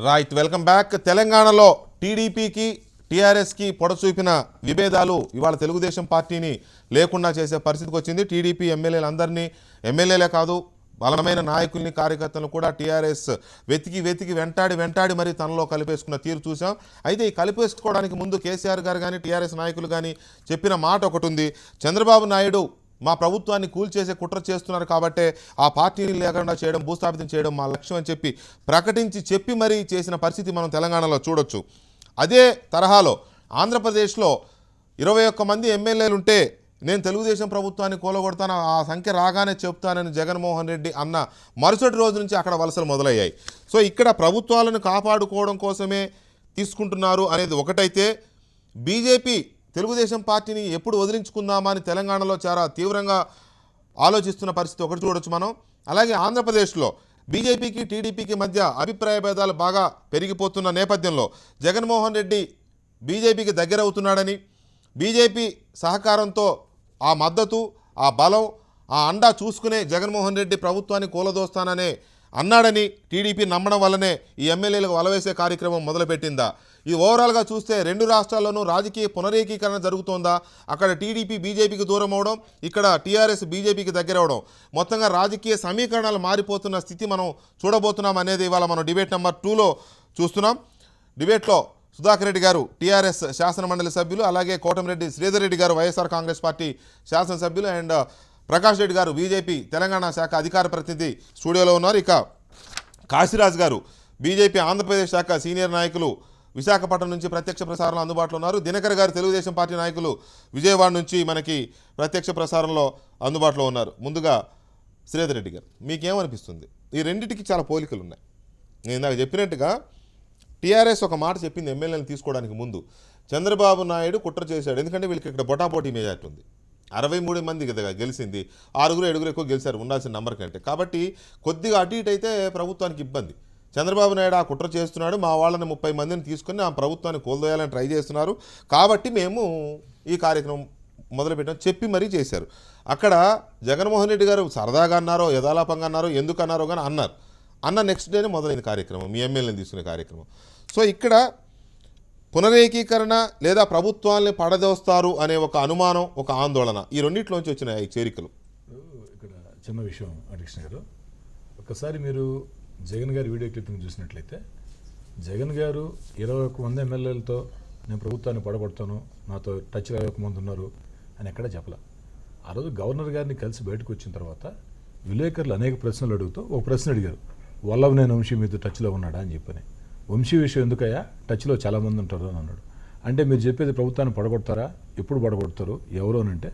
Right, welcome back. తెలంగాణలో టీడీపీకి టీఆర్ఎస్కి పొడచూపిన విభేదాలు ఇవాళ తెలుగుదేశం పార్టీని లేకుండా చేసే పరిస్థితికి వచ్చింది. టీడీపీ ఎమ్మెల్యేలందరినీ, ఎమ్మెల్యేలే కాదు బలమైన నాయకుల్ని, కార్యకర్తలను కూడా టీఆర్ఎస్ వెతికి వెంటాడి మరి తనలో కలిపేసుకున్న తీరు చూసాం. అయితే ఈ కలిపేసుకోవడానికి ముందు కేసీఆర్ గారు కానీ టీఆర్ఎస్ నాయకులు కానీ చెప్పిన మాట ఒకటి ఉంది. చంద్రబాబు నాయుడు మా ప్రభుత్వాన్ని కూల్చేసే కుట్ర చేస్తున్నారు కాబట్టే ఆ పార్టీని లేకుండా చేయడం, భూస్థాపితం చేయడం మా లక్ష్యం అని చెప్పి మరీ చేసిన పరిస్థితి మనం తెలంగాణలో చూడొచ్చు. అదే తరహాలో ఆంధ్రప్రదేశ్లో 21 మంది ఎమ్మెల్యేలు ఉంటే నేను తెలుగుదేశం ప్రభుత్వాన్ని కూలగొడతాను, ఆ సంఖ్య రాగానే చెప్తానని జగన్మోహన్ రెడ్డి అన్న మరుసటి రోజు నుంచి అక్కడ వలసలు మొదలయ్యాయి. సో ఇక్కడ ప్రభుత్వాలను కాపాడుకోవడం కోసమే తీసుకుంటున్నారు అనేది ఒకటైతే, బీజేపీ తెలుగుదేశం పార్టీని ఎప్పుడు వదిలించుకుందామా అని తెలంగాణలో చాలా తీవ్రంగా ఆలోచిస్తున్న పరిస్థితి ఒకటి చూడొచ్చు మనం. అలాగే ఆంధ్రప్రదేశ్లో బీజేపీకి టీడీపీకి మధ్య అభిప్రాయ భేదాలు బాగా పెరిగిపోతున్న నేపథ్యంలో జగన్మోహన్ రెడ్డి బీజేపీకి దగ్గరవుతున్నాడని, బీజేపీ సహకారంతో ఆ మద్దతు, ఆ బలం, ఆ అండా చూసుకునే జగన్మోహన్ రెడ్డి ప్రభుత్వాన్ని కూలదోస్తాననే అన్నాడని టీడీపీ నమ్మడం వల్లనే ఈ ఎమ్మెల్యేలకు వలవేసే కార్యక్రమం మొదలుపెట్టిందా? ఈ ఓవరాల్గా చూస్తే రెండు రాష్ట్రాల్లోనూ రాజకీయ పునరేకీకరణ జరుగుతోందా? అక్కడ టీడీపీ బీజేపీకి దూరం అవడం, ఇక్కడ టీఆర్ఎస్ బీజేపీకి దగ్గర అవడం, మొత్తంగా రాజకీయ సమీకరణాలు మారిపోతున్న స్థితి మనం చూడబోతున్నాం అనేది ఇవాళ మనం డిబేట్ నెంబర్ 2లో చూస్తున్నాం. డిబేట్లో సుధాకర్ రెడ్డి గారు టీఆర్ఎస్ శాసనమండలి సభ్యులు, అలాగే కోటమిరెడ్డి శ్రీధర్ రెడ్డి గారు వైఎస్ఆర్ కాంగ్రెస్ పార్టీ శాసనసభ్యులు, అండ్ ప్రకాష్ రెడ్డి గారు బీజేపీ తెలంగాణ శాఖ అధికార ప్రతినిధి స్టూడియోలో ఉన్నారు. ఇక కాశీరాజ్ గారు బీజేపీ ఆంధ్రప్రదేశ్ శాఖ సీనియర్ నాయకులు విశాఖపట్నం నుంచి ప్రత్యక్ష ప్రసారంలో అందుబాటులో ఉన్నారు. దినకర్ గారు తెలుగుదేశం పార్టీ నాయకులు విజయవాడ నుంచి మనకి ప్రత్యక్ష ప్రసారంలో అందుబాటులో ఉన్నారు. ముందుగా శ్రీధర్ రెడ్డి గారు, మీకేమనిపిస్తుంది? ఈ రెండింటికి చాలా పోలికలు ఉన్నాయి. నేను ఇందాక చెప్పినట్టుగా టీఆర్ఎస్ ఒక మాట చెప్పింది ఎమ్మెల్యేలను తీసుకోవడానికి ముందు, చంద్రబాబు నాయుడు కుట్ర చేశాడు, ఎందుకంటే వీళ్ళకి ఇక్కడ బొటాబోటీ మెజార్టీ ఉంది. 63 మంది కదా గెలిచింది, 6-7 ఎక్కువ గెలిచారు ఉండాల్సిన నంబర్ కంటే. కాబట్టి కొద్దిగా అటు ఇటు అయితే ప్రభుత్వానికి ఇబ్బంది. చంద్రబాబు నాయుడు ఆ కుట్ర చేస్తున్నాడు, మా వాళ్ళని 30 మందిని తీసుకుని ఆ ప్రభుత్వాన్ని కూలదోయాలని ట్రై చేస్తున్నారు, కాబట్టి మేము ఈ కార్యక్రమం మొదలుపెట్టాం చెప్పి మరీ చేశారు. అక్కడ జగన్మోహన్ రెడ్డి గారు సరదాగా అన్నారో, యథాలాపంగా అన్నారో, ఎందుకు అన్నారో కానీ అన్న నెక్స్ట్ డేనే మొదలైన కార్యక్రమం, మీ ఎమ్మెల్యేని తీసుకునే కార్యక్రమం. సో ఇక్కడ పునరేకీకరణ లేదా ప్రభుత్వాన్ని పడదోస్తారు అనే ఒక అనుమానం, ఒక ఆందోళన, ఈ రెండింటిలోంచి వచ్చిన ఈ చేరికలు. ఇక్కడ చిన్న విషయం హరికృష్ణ గారు, ఒకసారి మీరు జగన్ గారి వీడియో క్లిప్పింగ్ చూసినట్లయితే, జగన్ గారు 21 మంది ఎమ్మెల్యేలతో నేను ప్రభుత్వాన్ని పడగొడతాను, నాతో టచ్లో 21 మంది ఉన్నారు అని ఎక్కడా చెప్పలే. ఆ రోజు గవర్నర్ గారిని కలిసి బయటకు వచ్చిన తర్వాత విలేకరులు అనేక ప్రశ్నలు అడుగుతూ ఒక ప్రశ్న అడిగారు, వల్లభనేని వంశీ మీతో టచ్లో ఉన్నాడా అని చెప్పని. వంశీ విషయం ఎందుకయ్యా, టచ్లో చాలామంది ఉంటారు అని అన్నాడు. అంటే మీరు చెప్పేది ప్రభుత్వాన్ని పడగొడతారా, ఎప్పుడు పడగొడతారు, ఎవరు అని అంటే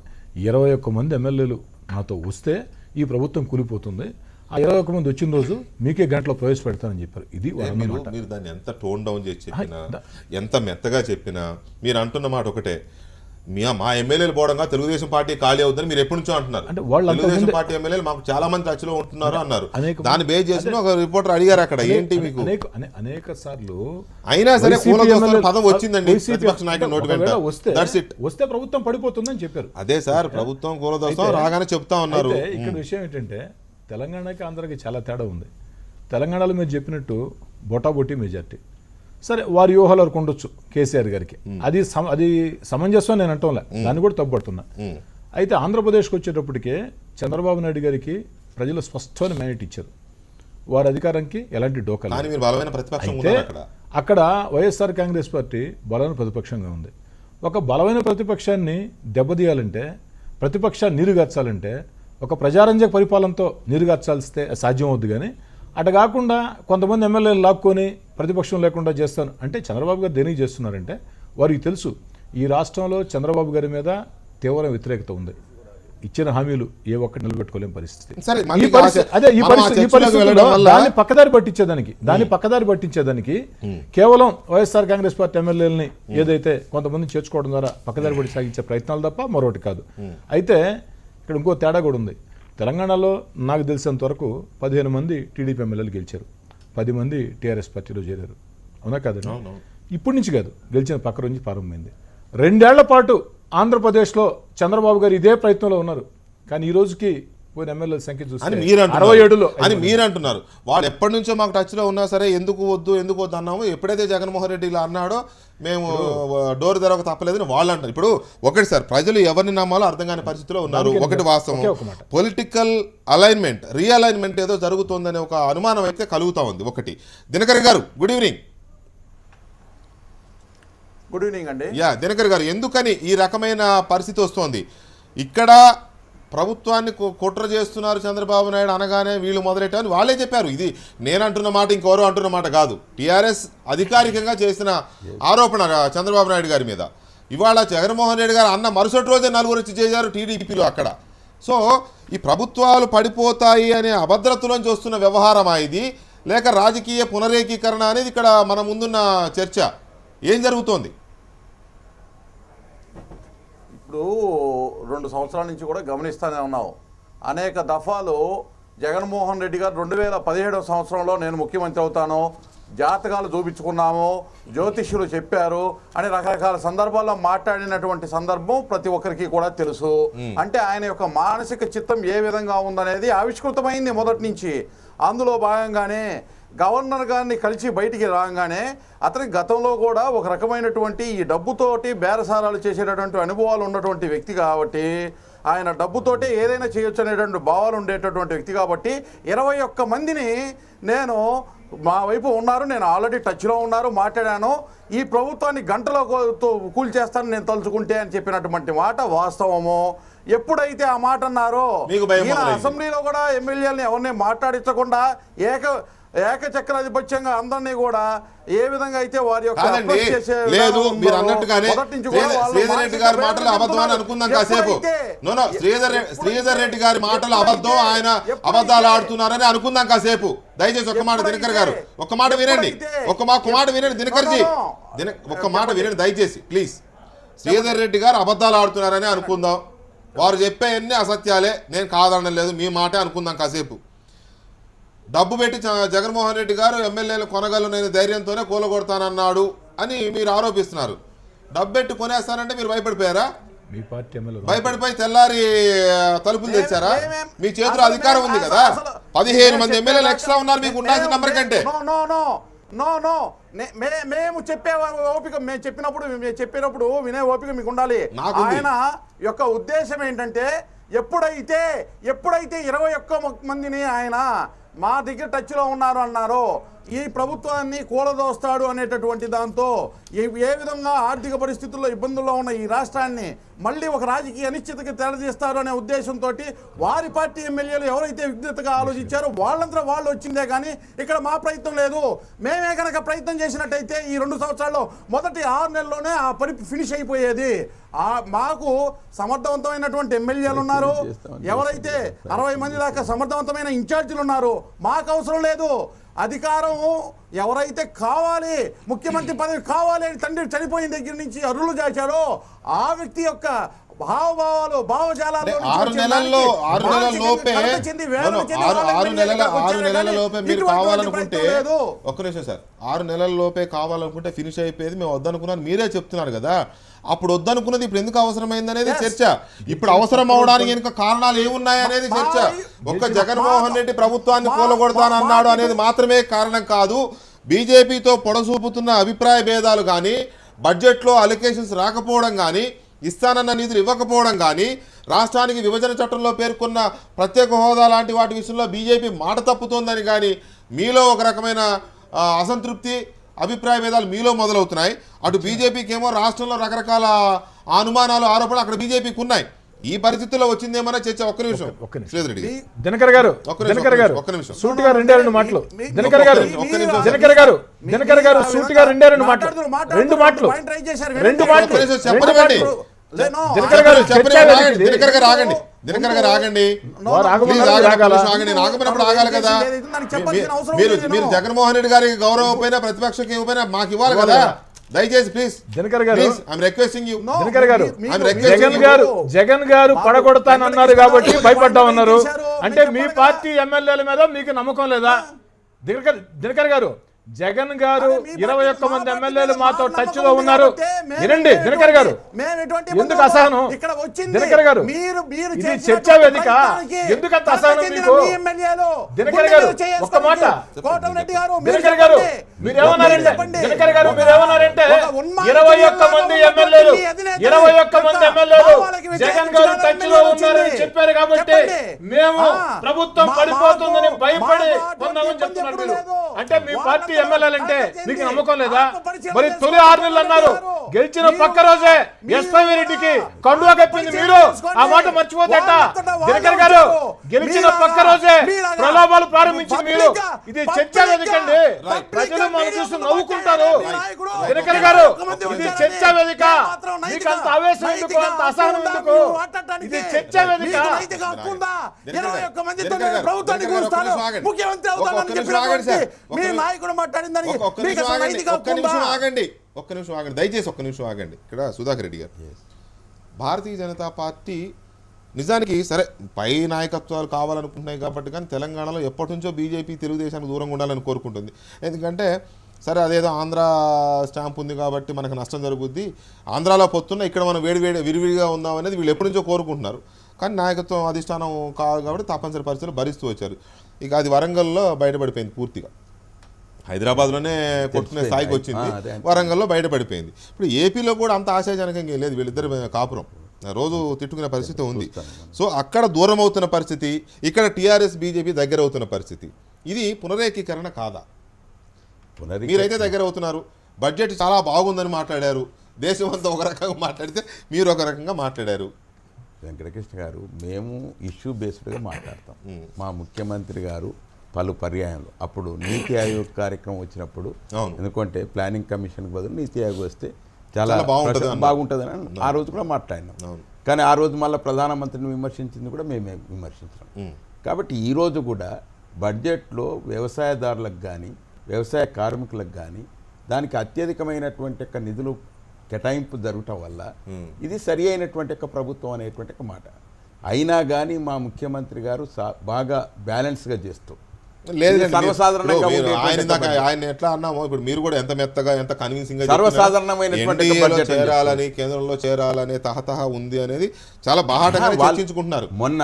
21 మంది ఎమ్మెల్యేలు నాతో వస్తే ఈ ప్రభుత్వం కూలిపోతుంది, ఆ 21 మంది వచ్చిన రోజు మీకే గంటలో ప్రవేశపెడతానని చెప్పారు. ఇది మీరు దాన్ని ఎంత టోన్ డౌన్ చేసి చెప్పినా, ఎంత మెత్తగా చెప్పినా, మీరు అంటున్న మాట ఒకటే, మా ఎమ్మెల్యేలు పోవడంగా తెలుగుదేశం పార్టీ ఖాళీ అవుతుందని మీరు ఎప్పటి నుంచో అంటున్నారు. అంటే తెలుగుదేశం పార్టీ ఎమ్మెల్యేలు మాకు చాలా మంది టచ్లో ఉంటున్నారు అన్నారు. దాన్ని బేస్ చేసుకుని ఒక రిపోర్టర్ అడిగారు అక్కడ, ఏంటి మీకు అనేక సార్లు అయినా సరే పదం వచ్చిందండి ప్రతిపక్ష నాయకుడు నోటి వెంట, వస్తే ప్రభుత్వం పడిపోతుందని చెప్పారు. అదే సార్, ప్రభుత్వం కూలదోస్తాం రాగానే చెప్తా ఉన్నారు. ఇక్కడ విషయం ఏంటంటే తెలంగాణకి ఆంధ్రాకి చాలా తేడా ఉంది. తెలంగాణలో మీరు చెప్పినట్టు బొటాబొటీ మెజార్టీ, సరే వారి వ్యూహాలు వరకు ఉండొచ్చు కేసీఆర్ గారికి, అది సమంజసం నేను అంటంలే, దాన్ని కూడా తప్పుపడుతున్నా. అయితే ఆంధ్రప్రదేశ్కి వచ్చేటప్పటికే చంద్రబాబు నాయుడు గారికి ప్రజలు స్పష్టమైన మ్యాండేట్ ఇచ్చారు, వారి అధికారానికి ఎలాంటి డోకా లేదు. అక్కడ వైఎస్ఆర్ కాంగ్రెస్ పార్టీ బలమైన ప్రతిపక్షంగా ఉంది. ఒక బలమైన ప్రతిపక్షాన్ని దెబ్బతీయాలంటే, ప్రతిపక్షాన్ని నీరుగార్చాలంటే ఒక ప్రజారంజక పరిపాలనతో నీరుగార్చాల్స్తే సాధ్యం అవుద్ది. కానీ అటు కాకుండా కొంతమంది ఎమ్మెల్యేలు లాక్కొని ప్రతిపక్షం లేకుండా చేస్తాను అంటే చంద్రబాబు గారు దేనికి చేస్తున్నారంటే వారికి తెలుసు ఈ రాష్ట్రంలో చంద్రబాబు గారి మీద తీవ్ర వ్యతిరేకత ఉంది, ఇచ్చిన హామీలు ఏ ఒక్కటి నిలబెట్టుకోలేని పరిస్థితి. దాన్ని పక్కదారి పట్టించేదానికి కేవలం వైఎస్ఆర్ కాంగ్రెస్ పార్టీ ఎమ్మెల్యేలని ఏదైతే కొంతమంది చేర్చుకోవడం ద్వారా పక్కదారి పట్టి సాగించే ప్రయత్నాలు తప్ప మరొకటి కాదు. అయితే ఇక్కడ ఇంకో తేడా కూడా ఉంది. తెలంగాణలో నాకు తెలిసినంత వరకు 15 మంది టీడీపీ ఎమ్మెల్యేలు గెలిచారు, 10 మంది టీఆర్ఎస్ పార్టీలో చేరారు, అవునా కాదండి? ఇప్పటి నుంచి కాదు, గెలిచిన పక్క నుంచి ప్రారంభమైంది. 2 ఏళ్ల పాటు ఆంధ్రప్రదేశ్లో చంద్రబాబు గారు ఇదే ప్రయత్నంలో ఉన్నారు. కానీ ఈ రోజుకి పోయిన ఎమ్మెల్యేల సంఖ్య అని చూస్తే మీరు 67లో అని మీరు అంటున్నారు. వాళ్ళు ఎప్పటి నుంచో మాకు టచ్లో ఉన్నా సరే ఎందుకు వద్దు అన్నాము. ఎప్పుడైతే జగన్మోహన్ రెడ్డి ఇలా అన్నాడో మేము డోర్ తెరవక తప్పలేదని వాళ్ళు అంటారు. ఇప్పుడు ఒకటి సార్, ప్రజలు ఎవరిని నమ్మాలో అర్థం కాని పరిస్థితిలో ఉన్నారు. ఒకటి వాస్తవం, పొలిటికల్ అలైన్మెంట్ రీఅలైన్మెంట్ ఏదో జరుగుతుందనే ఒక అనుమానం అయితే కలుగుతా ఉంది. ఒకటి దినకర్ గారు గుడ్ ఈవినింగ్. గుడ్ ఈవినింగ్ అండి. దినకర్ గారు, ఎందుకని ఈ రకమైన పరిస్థితి వస్తోంది? ఇక్కడ ప్రభుత్వాన్ని కుట్ర చేస్తున్నారు చంద్రబాబు నాయుడు అనగానే వీళ్ళు మొదలెట్టారని వాళ్ళే చెప్పారు. ఇది నేను అంటున్న మాట, ఇంకెవరో అంటున్న మాట కాదు. టీఆర్ఎస్ అధికారికంగా చేసిన ఆరోపణ చంద్రబాబు నాయుడు గారి మీద. ఇవాళ జగన్మోహన్ రెడ్డి గారు అన్న మరుసటి రోజే నలుగురు వచ్చి చేశారు టీడీపీలో అక్కడ. సో ఈ ప్రభుత్వాలు పడిపోతాయి అనే అభద్రతలోంచి వస్తున్న వ్యవహారమా ఇది, లేక రాజకీయ పునరేకీకరణ అనేది ఇక్కడ మన ముందున్న చర్చ? ఏం జరుగుతోంది? ఇప్పుడు 2 సంవత్సరాల నుంచి కూడా గమనిస్తూనే ఉన్నాం. అనేక దఫాలు జగన్మోహన్ రెడ్డి గారు 2017 సంవత్సరంలో నేను ముఖ్యమంత్రి అవుతాను, జాతకాలు చూపించుకున్నాము, జ్యోతిష్యులు చెప్పారు అని రకరకాల సందర్భాల్లో మాట్లాడినటువంటి సందర్భం ప్రతి ఒక్కరికి కూడా తెలుసు. అంటే ఆయన యొక్క మానసిక చిత్తం ఏ విధంగా ఉందనేది ఆవిష్కృతమైంది మొదటి నుంచి. అందులో భాగంగానే గవర్నర్ గారిని కలిసి బయటికి రాగానే అతని గతంలో కూడా ఒక రకమైనటువంటి ఈ డబ్బుతోటి బేరసారాలు చేసేటటువంటి అనుభవాలు ఉన్నటువంటి వ్యక్తి కాబట్టి, ఆయన డబ్బుతోటే ఏదైనా చేయొచ్చు అనేటువంటి భావాలు ఉండేటటువంటి వ్యక్తి కాబట్టి 21 మందిని నేను మా వైపు ఉన్నారు, నేను ఆల్రెడీ టచ్లో ఉన్నారు, మాట్లాడాను, ఈ ప్రభుత్వాన్ని గంటలో కూల్చేస్తాను నేను తలుచుకుంటే అని చెప్పినటువంటి మాట వాస్తవము. ఎప్పుడైతే ఆ మాట అన్నారో ఈయన అసెంబ్లీలో కూడా ఎమ్మెల్యేలని ఎవరిని మాట్లాడించకుండా ఏకచక్రాధిపత్యంగా అందరినీ కూడా ఏ విధంగా అయితే వారి యొక్క లేదు మీరు అన్నట్టుగానే శ్రీధర్ రెడ్డి గారి మాటలు అబద్ధం అని అనుకుందాం కాసేపు. శ్రీధర్ రెడ్డి గారి మాటలు అబద్ధం, ఆయన అబద్ధాలు ఆడుతున్నారని అనుకుందాం కాసేపు. దయచేసి ఒక్క మాట దినకర్ గారు, ఒక్క మాట వినండి, ఒక్క మాట వినండి దినకర్జీ, ఒక్క మాట వినండి దయచేసి ప్లీజ్. శ్రీధర్ రెడ్డి గారు అబద్ధాలు ఆడుతున్నారని అనుకుందాం, వారు చెప్పే అన్ని అసత్యాలే, నేను కాదనడం లేదు, మీ మాటే అనుకుందాం కాసేపు. డబ్బు పెట్టి జగన్మోహన్ రెడ్డి గారు ఎమ్మెల్యేలు కొనగలను ధైర్యంతోనే కూలగొడతానన్నాడు అని మీరు ఆరోపిస్తున్నారు. డబ్బు పెట్టి కొనేస్తానంటే మీరు భయపడిపోయారా? మీ పార్టీ ఎమ్మెల్యే భయపడిపోయి తెల్లారి తలుపులు తెచ్చారా? మీ చేతిలో అధికారం ఉంది కదా, 15 మంది ఎమ్మెల్యేలు ఎక్స్ట్రా ఉన్నారు మీకు ఉండాల్సిన నంబర్ కంటే. మేము చెప్పే ఓపిక, మేము చెప్పినప్పుడు వినే ఓపిక మీకు ఉండాలి. ఆయన యొక్క ఉద్దేశం ఏంటంటే ఎప్పుడైతే 21 మందిని ఆయన మా దగ్గర టచ్లో ఉన్నారు అన్నారో, ఈ ప్రభుత్వాన్ని కూలదోస్తాడు అనేటటువంటి దాంతో ఏ విధంగా ఆర్థిక పరిస్థితుల్లో ఇబ్బందుల్లో ఉన్న ఈ రాష్ట్రాన్ని మళ్ళీ ఒక రాజకీయ అనిశ్చితకి తెరదీస్తారు అనే ఉద్దేశంతో వారి పార్టీ ఎమ్మెల్యేలు ఎవరైతే విజ్ఞతగా ఆలోచించారో వాళ్ళంతా వాళ్ళు వచ్చిందే కానీ ఇక్కడ మా ప్రయత్నం లేదు. మేమే కనుక ప్రయత్నం చేసినట్టయితే ఈ 2 సంవత్సరాల్లో మొదటి 6 నెలల్లోనే ఆ పని ఫినిష్ అయిపోయేది. మాకు సమర్థవంతమైనటువంటి ఎమ్మెల్యేలు ఉన్నారు, ఎవరైతే 60 మంది దాకా సమర్థవంతమైన ఇన్ఛార్జీలు ఉన్నారు. మాకు అవసరం లేదు అధికారం. ఎవరైతే కావాలి ముఖ్యమంత్రి పదవి కావాలి అని తండ్రి చనిపోయిన దగ్గర నుంచి అరులు చాచారో ఆ వ్యక్తి యొక్క భావజాలాలు 6 నెలల లోపే మీరు కావాలనుకుంటే, ఒక్క నిమిషం సార్, 6 నెలల లోపే కావాలనుకుంటే ఫినిష్ అయిపోయేది మేము వద్దనుకున్నాను మీరే చెప్తున్నారు కదా. అప్పుడు వద్దనుకున్నది ఇప్పుడు ఎందుకు అవసరమైంది అనేది చర్చ. ఇప్పుడు అవసరం అవడానికి వెనుక కారణాలు ఏమున్నాయి అనేది చర్చ. ఒక్క జగన్మోహన్ రెడ్డి ప్రభుత్వాన్ని కూలగొడతానన్నాడు అనేది మాత్రమే కారణం కాదు. బీజేపీతో పొడసూపుతున్న అభిప్రాయ భేదాలు కానీ, బడ్జెట్లో అలొకేషన్స్ రాకపోవడం కానీ, ఇస్తానన్న నిధులు ఇవ్వకపోవడం కానీ, రాష్ట్రానికి విభజన చట్టంలో పేర్కొన్న ప్రత్యేక హోదా లాంటి వాటి విషయంలో బీజేపీ మాట తప్పుతోందని కానీ మీలో ఒక రకమైన అసంతృప్తి, అభిప్రాయ భేదాలు మీలో మొదలవుతున్నాయి. అటు బీజేపీకి ఏమో రాష్ట్రంలో రకరకాల అనుమానాలు, ఆరోపణలు అక్కడ బీజేపీకి ఉన్నాయి. ఈ పరిస్థితుల్లో వచ్చిందేమన్నా చర్చ. ఒక్క నిమిషం శ్రీధర్ రెడ్డి దినకర్ గారు, ఒక్క నిమిషం సూటిగా 2 మాటలు. దినకర్ గారు సూటిగా 2 మాటలు. దినకర్ గారు ఆగండి. ఆగమన్నప్పుడు ఆగాలి కదా. మీరు జగన్మోహన్ రెడ్డి గారికి గౌరవం పైన ప్రతిపక్షకి ఇవ్వకపోయినా మాకు ఇవ్వాలి కదా. దయచేసి ప్లీజ్ దినకర్ గారు, ఐఎమ్ రిక్వెస్టింగ్ యూ. దినకర్ గారు, జగన్ గారు పడగొడతానన్నారు కాబట్టి భయపడ్డామన్నారు. అంటే మీ పార్టీ ఎమ్మెల్యేల మీద మీకు నమ్మకం లేదా? దినకర్ గారు, జగన్ గారు 21 మంది ఎమ్మెల్యేలు మాతో టచ్ లో ఉన్నారు. వినండి దినకర్ గారు, ఎందుకు అసహనం? దినకర్ గారు, ఇది చర్చా వేదిక, ఎందుకంత అసహనం మీకు? దినకర్ గారు ఒక్క మాట, దినకర్ గారు మీరేమన్నారంటే, దినకర్ గారు మీరేమన్నారంటే 21 మంది ఎమ్మెల్యేలు జగన్ గారు టచ్ లో ఉన్నారని చెప్పారు కాబట్టి మేము ప్రభుత్వం పడిపోతుందని భయపడి ఉన్నామని చెప్తున్నారు మీరు. అంటే మీ పార్టీ ఎమ్మెల్యేలంటే మీకు నమ్మకం లేదా? మరి తొలి 6 నెలలు అన్నారు, గెలిచిన పక్క రోజే ఎస్ఐ రెడ్డికి కండువా కప్పింది మీరు. ఆ మాట మర్చిపోతేట దినకర్ గారు, గెలిచిన పక్క రోజే ప్రలోభాలు ప్రారంభించింది మీరు. ఇది చర్చా వేదికండి, ప్రజలు మనం చూసి నవ్వుకుంటారు. దినకర్ గారు, ఇది చర్చా వేదిక, మీకు అంత ఆవేశం ఎందుకు, అంత అసహనం ఎందుకు? ఇది చర్చా వేదిక. ఒక్క నిమిషం ఆగండి, దయచేసి ఒక్క నిమిషం ఆగండి. ఇక్కడ సుధాకర్ రెడ్డి గారు, భారతీయ జనతా పార్టీ నిజానికి సరే పై నాయకత్వాలు కావాలనుకుంటున్నాయి కాబట్టి, కానీ తెలంగాణలో ఎప్పటి నుంచో బీజేపీ తెలుగుదేశానికి దూరంగా ఉండాలని కోరుకుంటుంది. ఎందుకంటే సరే అదేదో ఆంధ్ర స్టాంప్ ఉంది కాబట్టి మనకు నష్టం జరుగుద్ది, ఆంధ్రాలో పొత్తున్న ఇక్కడ మనం విరివిడిగా ఉందాం అనేది వీళ్ళు ఎప్పటి నుంచో కోరుకుంటున్నారు. కానీ నాయకత్వం అధిష్టానం కాదు కాబట్టి తప్పనిసరి పరిస్థితులు భరిస్తూ వచ్చారు. ఇక అది వరంగల్లో బయటపడిపోయింది పూర్తిగా. హైదరాబాద్లోనే కొట్టుకునే స్థాయికి వచ్చింది, వరంగల్లో బయటపడిపోయింది. ఇప్పుడు ఏపీలో కూడా అంత ఆశాజనకంగా లేదు, వీళ్ళిద్దరు కాపురం రోజు తిట్టుకునే పరిస్థితి ఉంది. సో అక్కడ దూరం అవుతున్న పరిస్థితి, ఇక్కడ టీఆర్ఎస్ బీజేపీ దగ్గర అవుతున్న పరిస్థితి. ఇది పునరేకీకరణ కాదా? మీరైతే దగ్గర అవుతున్నారు, బడ్జెట్ చాలా బాగుందని మాట్లాడారు, దేశం అంతా ఒక రకంగా మాట్లాడితే మీరు ఒక రకంగా మాట్లాడారు. వెంకటకృష్ణ గారు, మేము ఇష్యూ బేస్డ్గా మాట్లాడతాం. మా ముఖ్యమంత్రి గారు పలు పర్యాయంలో అప్పుడు నీతి ఆయోగ్ కార్యక్రమం వచ్చినప్పుడు, ఎందుకంటే ప్లానింగ్ కమిషన్కి బదులు నీతి ఆయోగ్ వస్తే చాలా బాగుంటుందని ఆ రోజు కూడా మాట్లాడినాం. కానీ ఆ రోజు మళ్ళీ ప్రధానమంత్రిని విమర్శించింది కూడా మేమే విమర్శించాం. కాబట్టి ఈరోజు కూడా బడ్జెట్లో వ్యవసాయదారులకు కానీ వ్యవసాయ కార్మికులకు కానీ దానికి అత్యధికమైనటువంటి యొక్క నిధులు కేటాయింపు జరగటం వల్ల ఇది సరి అయినటువంటి యొక్క ప్రభుత్వం అనేటువంటి ఒక మాట. అయినా కానీ మా ముఖ్యమంత్రి గారు బాగా బ్యాలెన్స్గా చేస్తూ సర్వసాధారణంగా ఆయన ఎట్లా అన్నామో ఇప్పుడు మీరు కూడా ఎంత మెత్తగా ఎంత కన్విన్సింగ్ సర్వసాధారణమైనటువంటి చేరాలని, కేంద్రంలో చేరాలనే తహతహ ఉంది అనేది చాలా బాహాటంగా చర్చించుకుంటున్నారు. మొన్న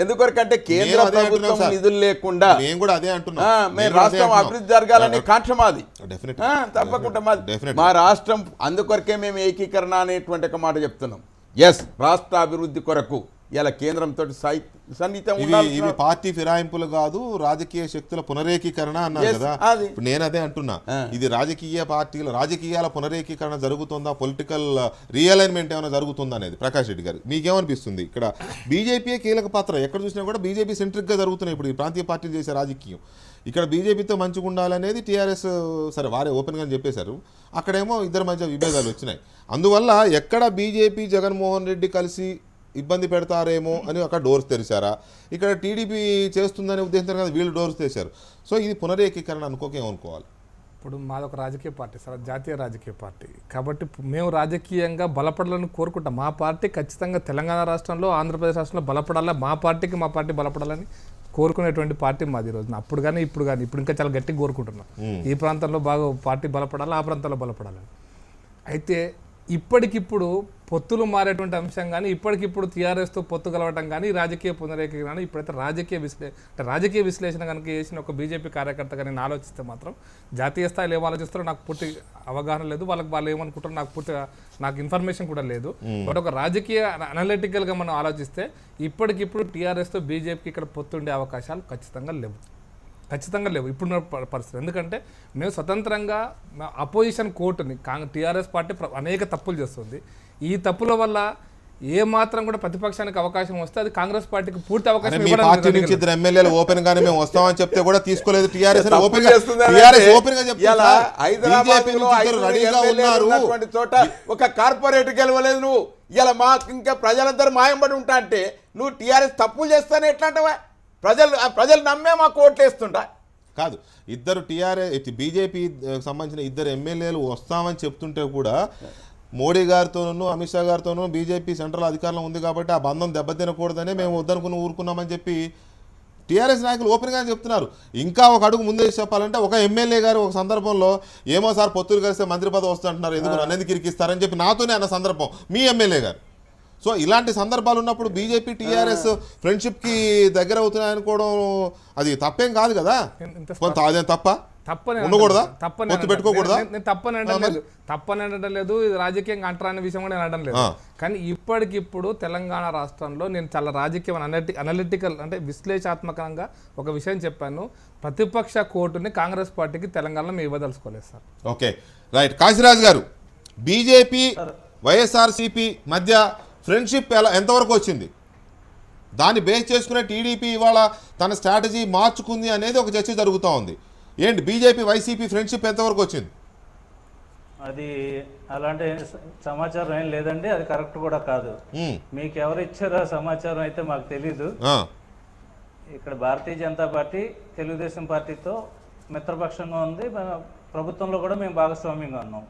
ఎందుకంటే కేంద్ర ప్రభుత్వం నిధులు లేకుండా మేము కూడా అదే అంటున్నాం, రాష్ట్రం అభివృద్ధి జరగాలని కాంక్ష మాది, తప్పకుండా మాది. మా రాష్ట్రం అందుకొరకే మేము ఏకీకరణ అనేటువంటి ఒక మాట చెప్తున్నాం. ఎస్, రాష్ట్ర అభివృద్ధి కొరకు ఇలా కేంద్రంతో సన్నిహితం. ఇవి పార్టీ ఫిరాయింపులు కాదు, రాజకీయ శక్తుల పునరేకీకరణ అన్నారు కదా. ఇప్పుడు నేను అదే అంటున్నా, ఇది రాజకీయాల పునరేకీకరణ జరుగుతుందా, పొలిటికల్ రియలైన్మెంట్ ఏమైనా జరుగుతుందా అనేది. ప్రకాష్ రెడ్డి గారు, మీకేమనిపిస్తుంది? ఇక్కడ బీజేపీ కీలక పాత్ర ఎక్కడ చూసినా కూడా బీజేపీ సెంట్రిక్గా జరుగుతున్నాయి ఇప్పుడు ఈ ప్రాంతీయ పార్టీలు చేసే రాజకీయం. ఇక్కడ బీజేపీతో మంచిగా ఉండాలనేది టీఆర్ఎస్ సరే వారే ఓపెన్గా చెప్పేశారు, అక్కడేమో ఇద్దరి మధ్య విభేదాలు వచ్చినాయి. అందువల్ల ఎక్కడ బీజేపీ జగన్మోహన్ రెడ్డి కలిసి ఇబ్బంది పెడతారేమో అని అక్కడ డోర్స్ తెరిచారా, ఇక్కడ టీడీపీ చేస్తుందనే ఉద్దేశంతో కదా వీళ్ళు డోర్స్ తెరిచారు. సో ఇది పునరేకీకరణ అనుకోకేమనుకోవాలి. ఇప్పుడు మాదొక రాజకీయ పార్టీ సార్, జాతీయ రాజకీయ పార్టీ కాబట్టి మేము రాజకీయంగా బలపడాలని కోరుకుంటాం. మా పార్టీ ఖచ్చితంగా తెలంగాణ రాష్ట్రంలో, ఆంధ్రప్రదేశ్ రాష్ట్రంలో బలపడాలా, మా పార్టీ బలపడాలని కోరుకునేటువంటి పార్టీ మాది. ఈరోజు అప్పుడు కానీ ఇప్పుడు ఇంకా చాలా గట్టిగా కోరుకుంటున్నాం. ఈ ప్రాంతంలో బాగా పార్టీ బలపడాలి, ఆ ప్రాంతంలో బలపడాలని. అయితే ఇప్పటికిప్పుడు పొత్తులు మారేటువంటి అంశం కానీ, ఇప్పటికిప్పుడు టీఆర్ఎస్తో పొత్తు కలవటం కానీ, రాజకీయ పునరేకీకరణ ఇప్పుడైతే రాజకీయ విశ్లేషణ కనుక చేసిన ఒక బీజేపీ కార్యకర్తగా నేను ఆలోచిస్తే మాత్రం జాతీయ స్థాయిలో ఏం ఆలోచిస్తారో నాకు పూర్తి అవగాహన లేదు, వాళ్ళు ఏమనుకుంటారో నాకు ఇన్ఫర్మేషన్ కూడా లేదు. బట్ ఒక రాజకీయ అనలిటికల్గా మనం ఆలోచిస్తే ఇప్పటికిప్పుడు టీఆర్ఎస్తో బీజేపీకి ఇక్కడ పొత్తుండే అవకాశాలు ఖచ్చితంగా లేవు ఇప్పుడున్న పరిస్థితి. ఎందుకంటే మేము స్వతంత్రంగా అపోజిషన్ కోర్టుని టీఆర్ఎస్ పార్టీ అనేక తప్పులు చేస్తుంది. ఈ తప్పుల వల్ల ఏ మాత్రం కూడా ప్రతిపక్షానికి అవకాశం వస్తే అది కాంగ్రెస్ పార్టీకి పూర్తి అవకాశం. ఎమ్మెల్యేలు ఓపెన్ గానే మేము వస్తామని చెప్తే కూడా తీసుకోలేదు టీఆర్ఎస్. చోట ఒక కార్పొరేట్ గెలవలేదు నువ్వు. ఇలా మాకు ఇంకా ప్రజలందరూ మాయంబడి ఉంటా అంటే నువ్వు టీఆర్ఎస్ తప్పులు చేస్తానే ఎట్లా అంటావా? ప్రజలు నమ్మే మాకు ఓట్లేస్తుంటా కాదు. ఇద్దరు టీఆర్ఎస్ బీజేపీ సంబంధించిన ఇద్దరు ఎమ్మెల్యేలు వస్తామని చెప్తుంటే కూడా మోడీ గారితోనూ అమిత్ షా గారితోనూ బీజేపీ సెంట్రల్ అధికారంలో ఉంది కాబట్టి ఆ బంధం దెబ్బతినకూడదనే మేము వద్దనుకుని ఊరుకున్నామని చెప్పి టీఆర్ఎస్ నాయకులు ఓపెన్గానే చెప్తున్నారు. ఇంకా ఒక అడుగు ముందే చెప్పాలంటే ఒక ఎమ్మెల్యే గారు ఒక సందర్భంలో ఏమో సార్ పొత్తులు కలిస్తే మంత్రి పదవి వస్తుంటున్నారు, ఎందుకు నన్నెందుకు ఇరికిస్తారని చెప్పి నాతోనే అన్న సందర్భం మీ ఎమ్మెల్యే గారు. సో ఇలాంటి సందర్భాలు ఉన్నప్పుడు బీజేపీ టీఆర్ఎస్ ఫ్రెండ్షిప్కి దగ్గర అవుతున్నాయనుకోవడం అది తప్పేం కాదు కదా, కొంత అదేం తప్ప తప్పని ఉండకూడదా, తప్పని పొత్తు పెట్టుకోకూడదా? నేను తప్పని అనడం లేదు, ఇది రాజకీయంగా అంటారా అనే విషయం కూడా నేను అనడం లేదు. కానీ ఇప్పటికిప్పుడు తెలంగాణ రాష్ట్రంలో నేను చాలా రాజకీయ అనలిటికల్ అంటే విశ్లేషాత్మకంగా ఒక విషయం చెప్పాను. ప్రతిపక్ష కోర్టుని కాంగ్రెస్ పార్టీకి తెలంగాణలో మేము ఇవ్వదలుచుకోలేదు sir. Okay right. Kashiraj garu, BJP YSRCP మధ్య ఫ్రెండ్షిప్ ఎంతవరకు వచ్చింది? దాన్ని బేస్ చేసుకునే టీడీపీ ఇవాళ తన స్ట్రాటజీ మార్చుకుంది అనేది ఒక చర్చ జరుగుతూ ఉంది. ఏంటి బీజేపీ వైసీపీ ఫ్రెండ్షిప్ ఎంతవరకు వచ్చింది? అది అలాంటి సమాచారం ఏం లేదండి, అది కరెక్ట్ కూడా కాదు. మీకు ఎవరు ఇచ్చారో సమాచారం అయితే మాకు తెలీదు. ఇక్కడ భారతీయ జనతా పార్టీ తెలుగుదేశం పార్టీతో మిత్రపక్షంగా ఉంది, ప్రభుత్వంలో కూడా మేము భాగస్వామ్యంగా ఉన్నాం.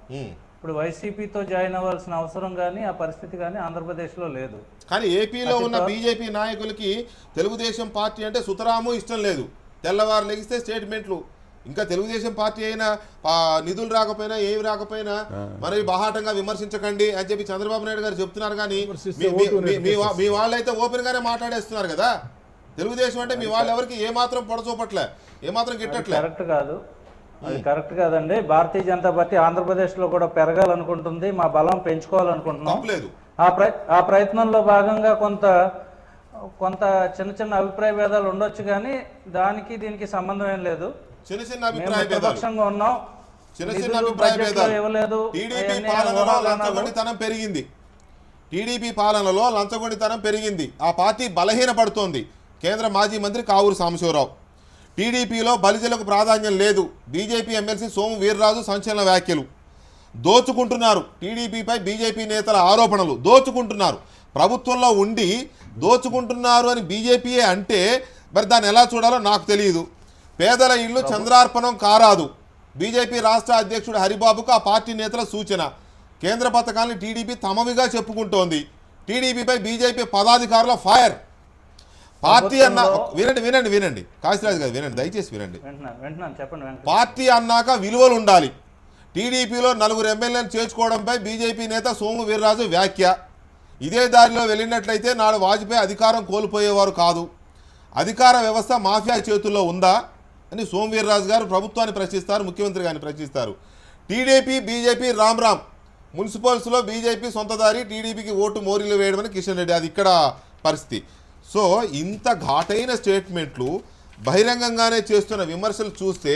ఇప్పుడు వైసీపీతో జాయిన్ అవ్వాల్సిన అవసరం కానీ ఆ పరిస్థితి కానీ ఆంధ్రప్రదేశ్లో లేదు. కానీ ఏపీలో ఉన్న బీజేపీ నాయకులకి తెలుగుదేశం పార్టీ అంటే సుతరాము ఇష్టం లేదు. తెల్లవారు లెగిస్తే స్టేట్మెంట్లు, ఇంకా తెలుగుదేశం పార్టీ అయినా నిధులు రాకపోయినా ఏమి రాకపోయినా మరి బాహాటంగా విమర్శించకండి అని చెప్పి చంద్రబాబు నాయుడు గారు చెప్తున్నారు. కానీ మీ వాళ్ళైతే ఓపెన్ గానే మాట్లాడేస్తున్నారు కదా. తెలుగుదేశం అంటే మీ వాళ్ళు ఎవరికి ఏమాత్రం పొడచూపట్లే, ఏమాత్రం గిట్టట్లే. కరెక్ట్ కాదు, అది కరెక్ట్ కాదండి. భారతీయ జనతా పార్టీ ఆంధ్రప్రదేశ్లో కూడా పెరగాలనుకుంటుంది, మా బలం పెంచుకోవాలనుకుంటున్నాం. ఆ ప్రయత్నంలో భాగంగా కొంత చిన్న చిన్న అభిప్రాయ భేదాలు ఉండొచ్చు, కానీ దానికి దీనికి సంబంధం ఏం లేదు. చిన్న చిన్న అభిప్రాయ ఇవ్వలేదు. టీడీపీ పాలనలో లంచగొండితనం పెరిగింది, టీడీపీ పాలనలో లంచగొండితనం పెరిగింది, ఆ పార్టీ బలహీనపడుతోంది. కేంద్ర మాజీ మంత్రి కావూరు సాంబశివరావు. టీడీపీలో బలిజలకు ప్రాధాన్యం లేదు. బీజేపీ ఎమ్మెల్సీ సోము వీర్రాజు సంచలన వ్యాఖ్యలు. దోచుకుంటున్నారు, టీడీపీపై బీజేపీ నేతల ఆరోపణలు. దోచుకుంటున్నారు, ప్రభుత్వంలో ఉండి దోచుకుంటున్నారు అని బీజేపీయే అంటే మరి దాన్ని ఎలా చూడాలో నాకు తెలియదు. పేదల ఇళ్లు చంద్రార్పణం కారాదు, బీజేపీ రాష్ట్ర అధ్యక్షుడు హరిబాబుకు ఆ పార్టీ నేతల సూచన. కేంద్ర పథకాలను టీడీపీ తమవిగా చెప్పుకుంటోంది. టీడీపీపై బీజేపీ పదాధికారుల ఫైర్. పార్టీ అన్న వినండి కాశీరాజు గారు, వినండి దయచేసి వినండి. పార్టీ అన్నాక విలువలు ఉండాలి. టీడీపీలో 4 ఎమ్మెల్యేలను చేర్చుకోవడంపై బీజేపీ నేత సోము వీర్రాజు వ్యాఖ్య. ఇదే దారిలో వెళ్ళినట్లయితే నాడు వాజ్పేయి అధికారం కోల్పోయేవారు కాదు. అధికార వ్యవస్థ మాఫియా చేతుల్లో ఉందా అని సోము వీర్రాజు గారు ప్రభుత్వాన్ని ప్రశ్నిస్తారు, ముఖ్యమంత్రి గారిని ప్రశ్నిస్తారు. టీడీపీ బీజేపీ రామ్ మున్సిపల్స్లో బీజేపీ సొంతదారి, టీడీపీకి ఓటు మోరీలు వేయడమని కిషన్ రెడ్డి. అది ఇక్కడ పరిస్థితి. సో ఇంత ఘాటైన స్టేట్మెంట్లు బహిరంగంగానే చేస్తున్న విమర్శలు చూస్తే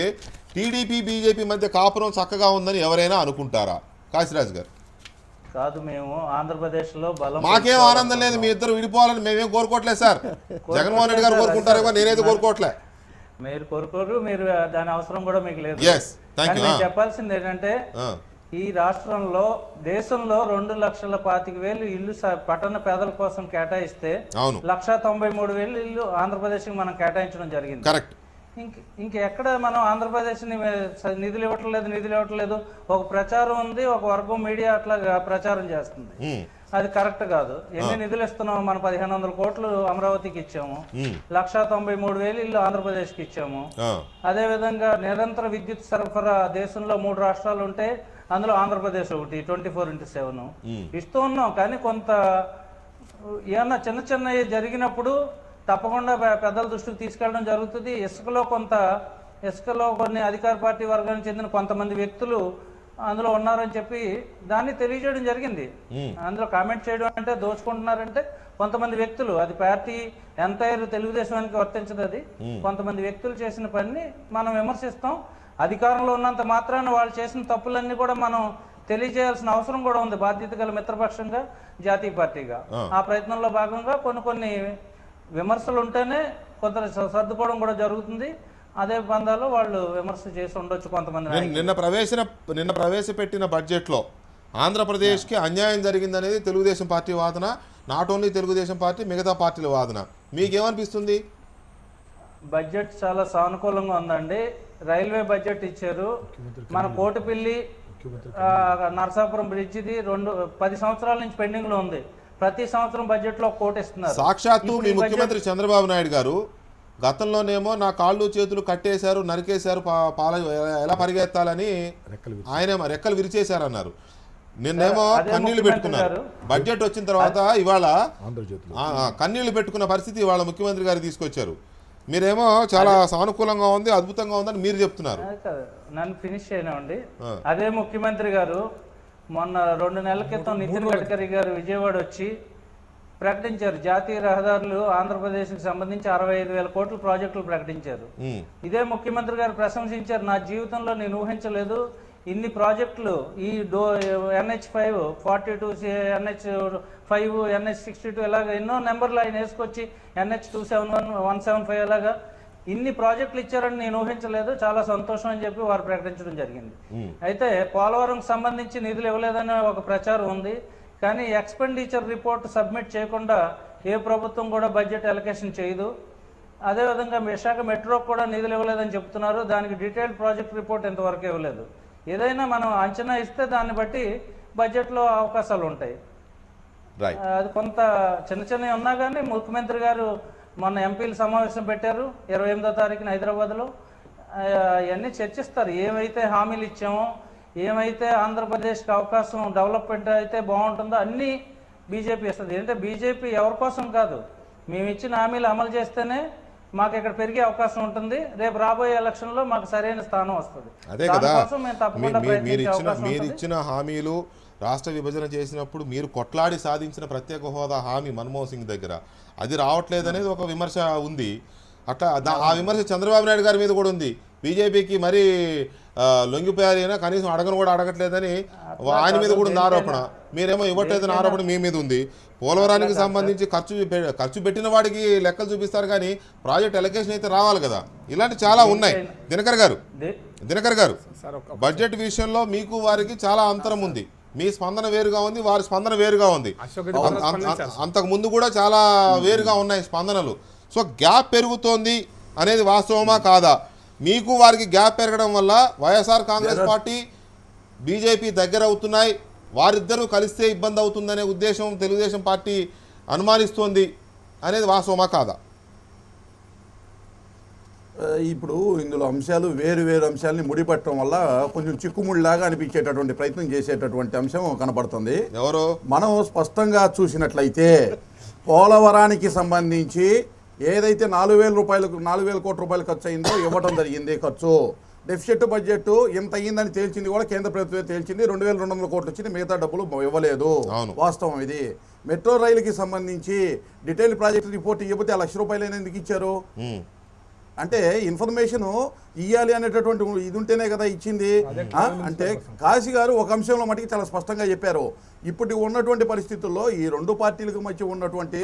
టీడీపీ బీజేపీ మధ్య కాపురం చక్కగా ఉందని ఎవరైనా అనుకుంటారా? కాశీరాజు గారు కాదు, మేము ఆంధ్రప్రదేశ్లో బలం మాకేం ఆనందం లేదు, మీ ఇద్దరు విడిపోవాలని మేమేం కోరుకోవట్లేదు సార్. జగన్మోహన్ రెడ్డి గారు కోరుకుంటారేమో, నేనైతే కోరుకోవట్లే. మీరు కోరుకోరు, మీరు దాని అవసరం కూడా మీకు లేదు. చెప్పాల్సింది ఏంటంటే ఈ రాష్ట్రంలో దేశంలో 2,25,000 ఇల్లు పట్టణ పేదల కోసం కేటాయిస్తే 1,93,000 ఇల్లు ఆంధ్రప్రదేశ్ కి మనం కేటాయించడం జరిగింది. ఇంకెక్కడ మనం ఆంధ్రప్రదేశ్ నిధులు ఇవ్వట్లేదు. ఒక ప్రచారం ఉంది, ఒక వర్గం మీడియా అట్లా ప్రచారం చేస్తుంది. అది కరెక్ట్ కాదు. ఎన్ని నిధులు ఇస్తున్నాము? మనం 1,500 కోట్లు అమరావతికి ఇచ్చాము, 1,93,000 ఇల్లు ఆంధ్రప్రదేశ్ కి ఇచ్చాము. అదే విధంగా నిరంతర విద్యుత్ సరఫరా దేశంలో 3 రాష్ట్రాలు ఉంటే అందులో ఆంధ్రప్రదేశ్ ఒకటి 24/7 ఇస్తూ ఉన్నాం. కానీ కొంత ఏమన్నా చిన్నవి జరిగినప్పుడు తప్పకుండా పెద్దల దృష్టికి తీసుకెళ్ళడం జరుగుతుంది. ఇసుకలో కొన్ని అధికార పార్టీ వర్గానికి చెందిన కొంతమంది వ్యక్తులు అందులో ఉన్నారని చెప్పి దాన్ని తెలియజేయడం జరిగింది. అందులో కామెంట్ చేయడం అంటే దోచుకుంటున్నారంటే కొంతమంది వ్యక్తులు, అది పార్టీ ఎంటైర్ తెలుగుదేశానికి వర్తించదు. అది కొంతమంది వ్యక్తులు చేసిన పనిని మనం విమర్శిస్తాం. అధికారంలో ఉన్నంత మాత్రాన వాళ్ళు చేసిన తప్పులన్నీ కూడా మనం తెలియజేయాల్సిన అవసరం కూడా ఉంది, బాధ్యత గల మిత్రపక్షంగా, జాతీయ పార్టీగా. ఆ ప్రయత్నంలో భాగంగా కొన్ని విమర్శలు ఉంటేనే కొంత సర్దుకోవడం కూడా జరుగుతుంది. అదే బంధాలు వాళ్ళు విమర్శ చేసి ఉండొచ్చు కొంతమంది. నిన్న ప్రవేశపెట్టిన బడ్జెట్లో ఆంధ్రప్రదేశ్కి అన్యాయం జరిగిందనేది తెలుగుదేశం పార్టీ వాదన. నాట్ ఓన్లీ తెలుగుదేశం పార్టీ, మిగతా పార్టీల వాదన. మీకేమనిపిస్తుంది? బడ్జెట్ చాలా సానుకూలంగా ఉందండి. రైల్వే బడ్జెట్ ఇచ్చారు. మన కోటిపల్లి నరసాపురం బ్రిడ్జిది 10 సంవత్సరాల నుంచి పెండింగ్ లో ఉంది. ప్రతి సంవత్సరం బడ్జెట్ లో 1 కోటి ఇస్తున్నారు. సాక్షాత్తు మీ ముఖ్యమంత్రి చంద్రబాబు నాయుడు గారు గతంలోనేమో నా కాళ్ళు చేతులు కట్టేశారు, నరికేశారు, ఎలా పరిగెత్తాలని ఆయన రెక్కలు విరిచేశారన్నారు. నిన్నేమో కన్నీళ్లు పెట్టుకున్నారు. బడ్జెట్ వచ్చిన తర్వాత ఇవాళ కన్నీళ్లు పెట్టుకున్న పరిస్థితి ఇవాళ ముఖ్యమంత్రి గారు తీసుకొచ్చారు. మీరేమో చాలా సానుకూలంగా ఉంది, అద్భుతంగా ఉందని మీరు చెప్తున్నారు. నన్ను ఫినిష్ చేయనివ్వండి. అదే ముఖ్యమంత్రి గారు మొన్న 2 నెలల క్రితం నితిన్ గడ్కరీ గారు విజయవాడ వచ్చి ప్రకటించారు. జాతీయ రహదారులు ఆంధ్రప్రదేశ్కి సంబంధించి 65,000 కోట్ల ప్రాజెక్టులు ప్రకటించారు. ఇదే ముఖ్యమంత్రి గారు ప్రశంసించారు. నా జీవితంలో నేను ఊహించలేదు ఇన్ని ప్రాజెక్టులు. ఈ NH5, 42, NH5, NH62 ఇలాగ ఎన్నో నెంబర్లు ఆయన వేసుకొచ్చి NH271, 175 ఇలాగా ఇన్ని ప్రాజెక్టులు ఇచ్చారని నేను ఊహించలేదు, చాలా సంతోషం అని చెప్పి వారు ప్రకటించడం జరిగింది. అయితే పోలవరం సంబంధించి నిధులు ఇవ్వలేదనే ఒక ప్రచారం ఉంది. కానీ ఎక్స్పెండిచర్ రిపోర్ట్ సబ్మిట్ చేయకుండా ఏ ప్రభుత్వం కూడా బడ్జెట్ అలొకేషన్ చేయదు. అదేవిధంగా విశాఖ మెట్రోకి కూడా నిధులు ఇవ్వలేదని చెప్తున్నారు. దానికి డీటెయిల్డ్ ప్రాజెక్ట్ రిపోర్ట్ ఇంతవరకు ఇవ్వలేదు. ఏదైనా మనం అంచనా ఇస్తే దాన్ని బట్టి బడ్జెట్లో అవకాశాలు ఉంటాయి. అది కొంత చిన్నవి ఉన్నా కానీ ముఖ్యమంత్రి గారు మొన్న ఎంపీల సమావేశం పెట్టారు 28వ తారీఖున హైదరాబాద్లో. అవన్నీ చర్చిస్తారు. ఏమైతే హామీలు ఇచ్చామో, ఏమైతే ఆంధ్రప్రదేశ్కి అవకాశం డెవలప్మెంట్ అయితే బాగుంటుందో అన్నీ బీజేపీ ఇస్తుంది. అంటే బీజేపీ ఎవరి కోసం కాదు, మేము ఇచ్చిన హామీలు అమలు చేస్తేనే మాకు ఇక్కడ పెరిగే అవకాశం ఉంటుంది. రేపు రాబోయే ఎలక్షన్లో మాకు సరైన స్థానం వస్తుంది. అదే కదా మీరు ఇచ్చిన హామీలు రాష్ట్ర విభజన చేసినప్పుడు మీరు కొట్లాడి సాధించిన ప్రత్యేక హోదా హామీ మన్మోహన్ సింగ్ దగ్గర అది రావట్లేదనేది ఒక విమర్శ ఉంది. అట్లా ఆ విమర్శ చంద్రబాబు నాయుడు గారి మీద కూడా ఉంది. బీజేపీకి మరీ లొంగిపోయారు అయినా కనీసం అడగను కూడా అడగట్లేదని ఆయన మీద కూడా ఉంది ఆరోపణ. మీరేమో ఇవ్వట్లేదని ఆరోపణ మీ మీద ఉంది. పోలవరానికి సంబంధించి ఖర్చు పెట్టిన వాడికి లెక్కలు చూపిస్తారు కానీ ప్రాజెక్ట్ ఎలకేషన్ అయితే రావాలి కదా. ఇలాంటి చాలా ఉన్నాయి. దినకర్ గారు బడ్జెట్ విషయంలో మీకు వారికి చాలా అంతరం ఉంది. మీ స్పందన వేరుగా ఉంది, వారి స్పందన వేరుగా ఉంది. అంతకు ముందు కూడా చాలా వేరుగా ఉన్నాయి స్పందనలు. సో గ్యాప్ పెరుగుతోంది అనేది వాస్తవమా కాదా? మీకు వారికి గ్యాప్ పెరగడం వల్ల వైఎస్ఆర్ కాంగ్రెస్ పార్టీ బీజేపీ దగ్గర అవుతున్నాయి, వారిద్దరూ కలిస్తే ఇబ్బంది అవుతుందనే ఉద్దేశం తెలుగుదేశం పార్టీ అనుమానిస్తోంది అనేది వాస్తవమా కాదా? ఇప్పుడు ఇందులో అంశాలు వేరు అంశాలని ముడిపట్టడం వల్ల కొంచెం చిక్కుముడిలాగా అనిపించేటటువంటి ప్రయత్నం చేసేటటువంటి అంశం కనపడుతుంది. ఎవరు మనం స్పష్టంగా చూసినట్లయితే పోలవరానికి సంబంధించి ఏదైతే 4,000 కోట్ల రూపాయలు ఖర్చు అయిందో ఇవ్వడం జరిగింది. ఖర్చు డెఫిసిట్ బడ్జెట్ ఎంత అయ్యిందని తేల్చింది కూడా కేంద్ర ప్రభుత్వమే తేల్చింది. 2,200 కోట్లు వచ్చింది, మిగతా డబ్బులు ఇవ్వలేదు. వాస్తవం ఇది. మెట్రో రైలుకి సంబంధించి డీటెయిల్ ప్రాజెక్ట్ రిపోర్ట్ ఇవ్వకపోతే ₹1,00,000 ఎందుకు ఇచ్చారు? అంటే ఇన్ఫర్మేషన్ ఇవ్వాలి అనేటటువంటి ఇది ఉంటేనే కదా ఇచ్చింది. అంటే కాశీ గారు ఒక అంశంలో మటుకు చాలా స్పష్టంగా చెప్పారు. ఇప్పటి ఉన్నటువంటి పరిస్థితుల్లో ఈ 2 పార్టీలకు మధ్య ఉన్నటువంటి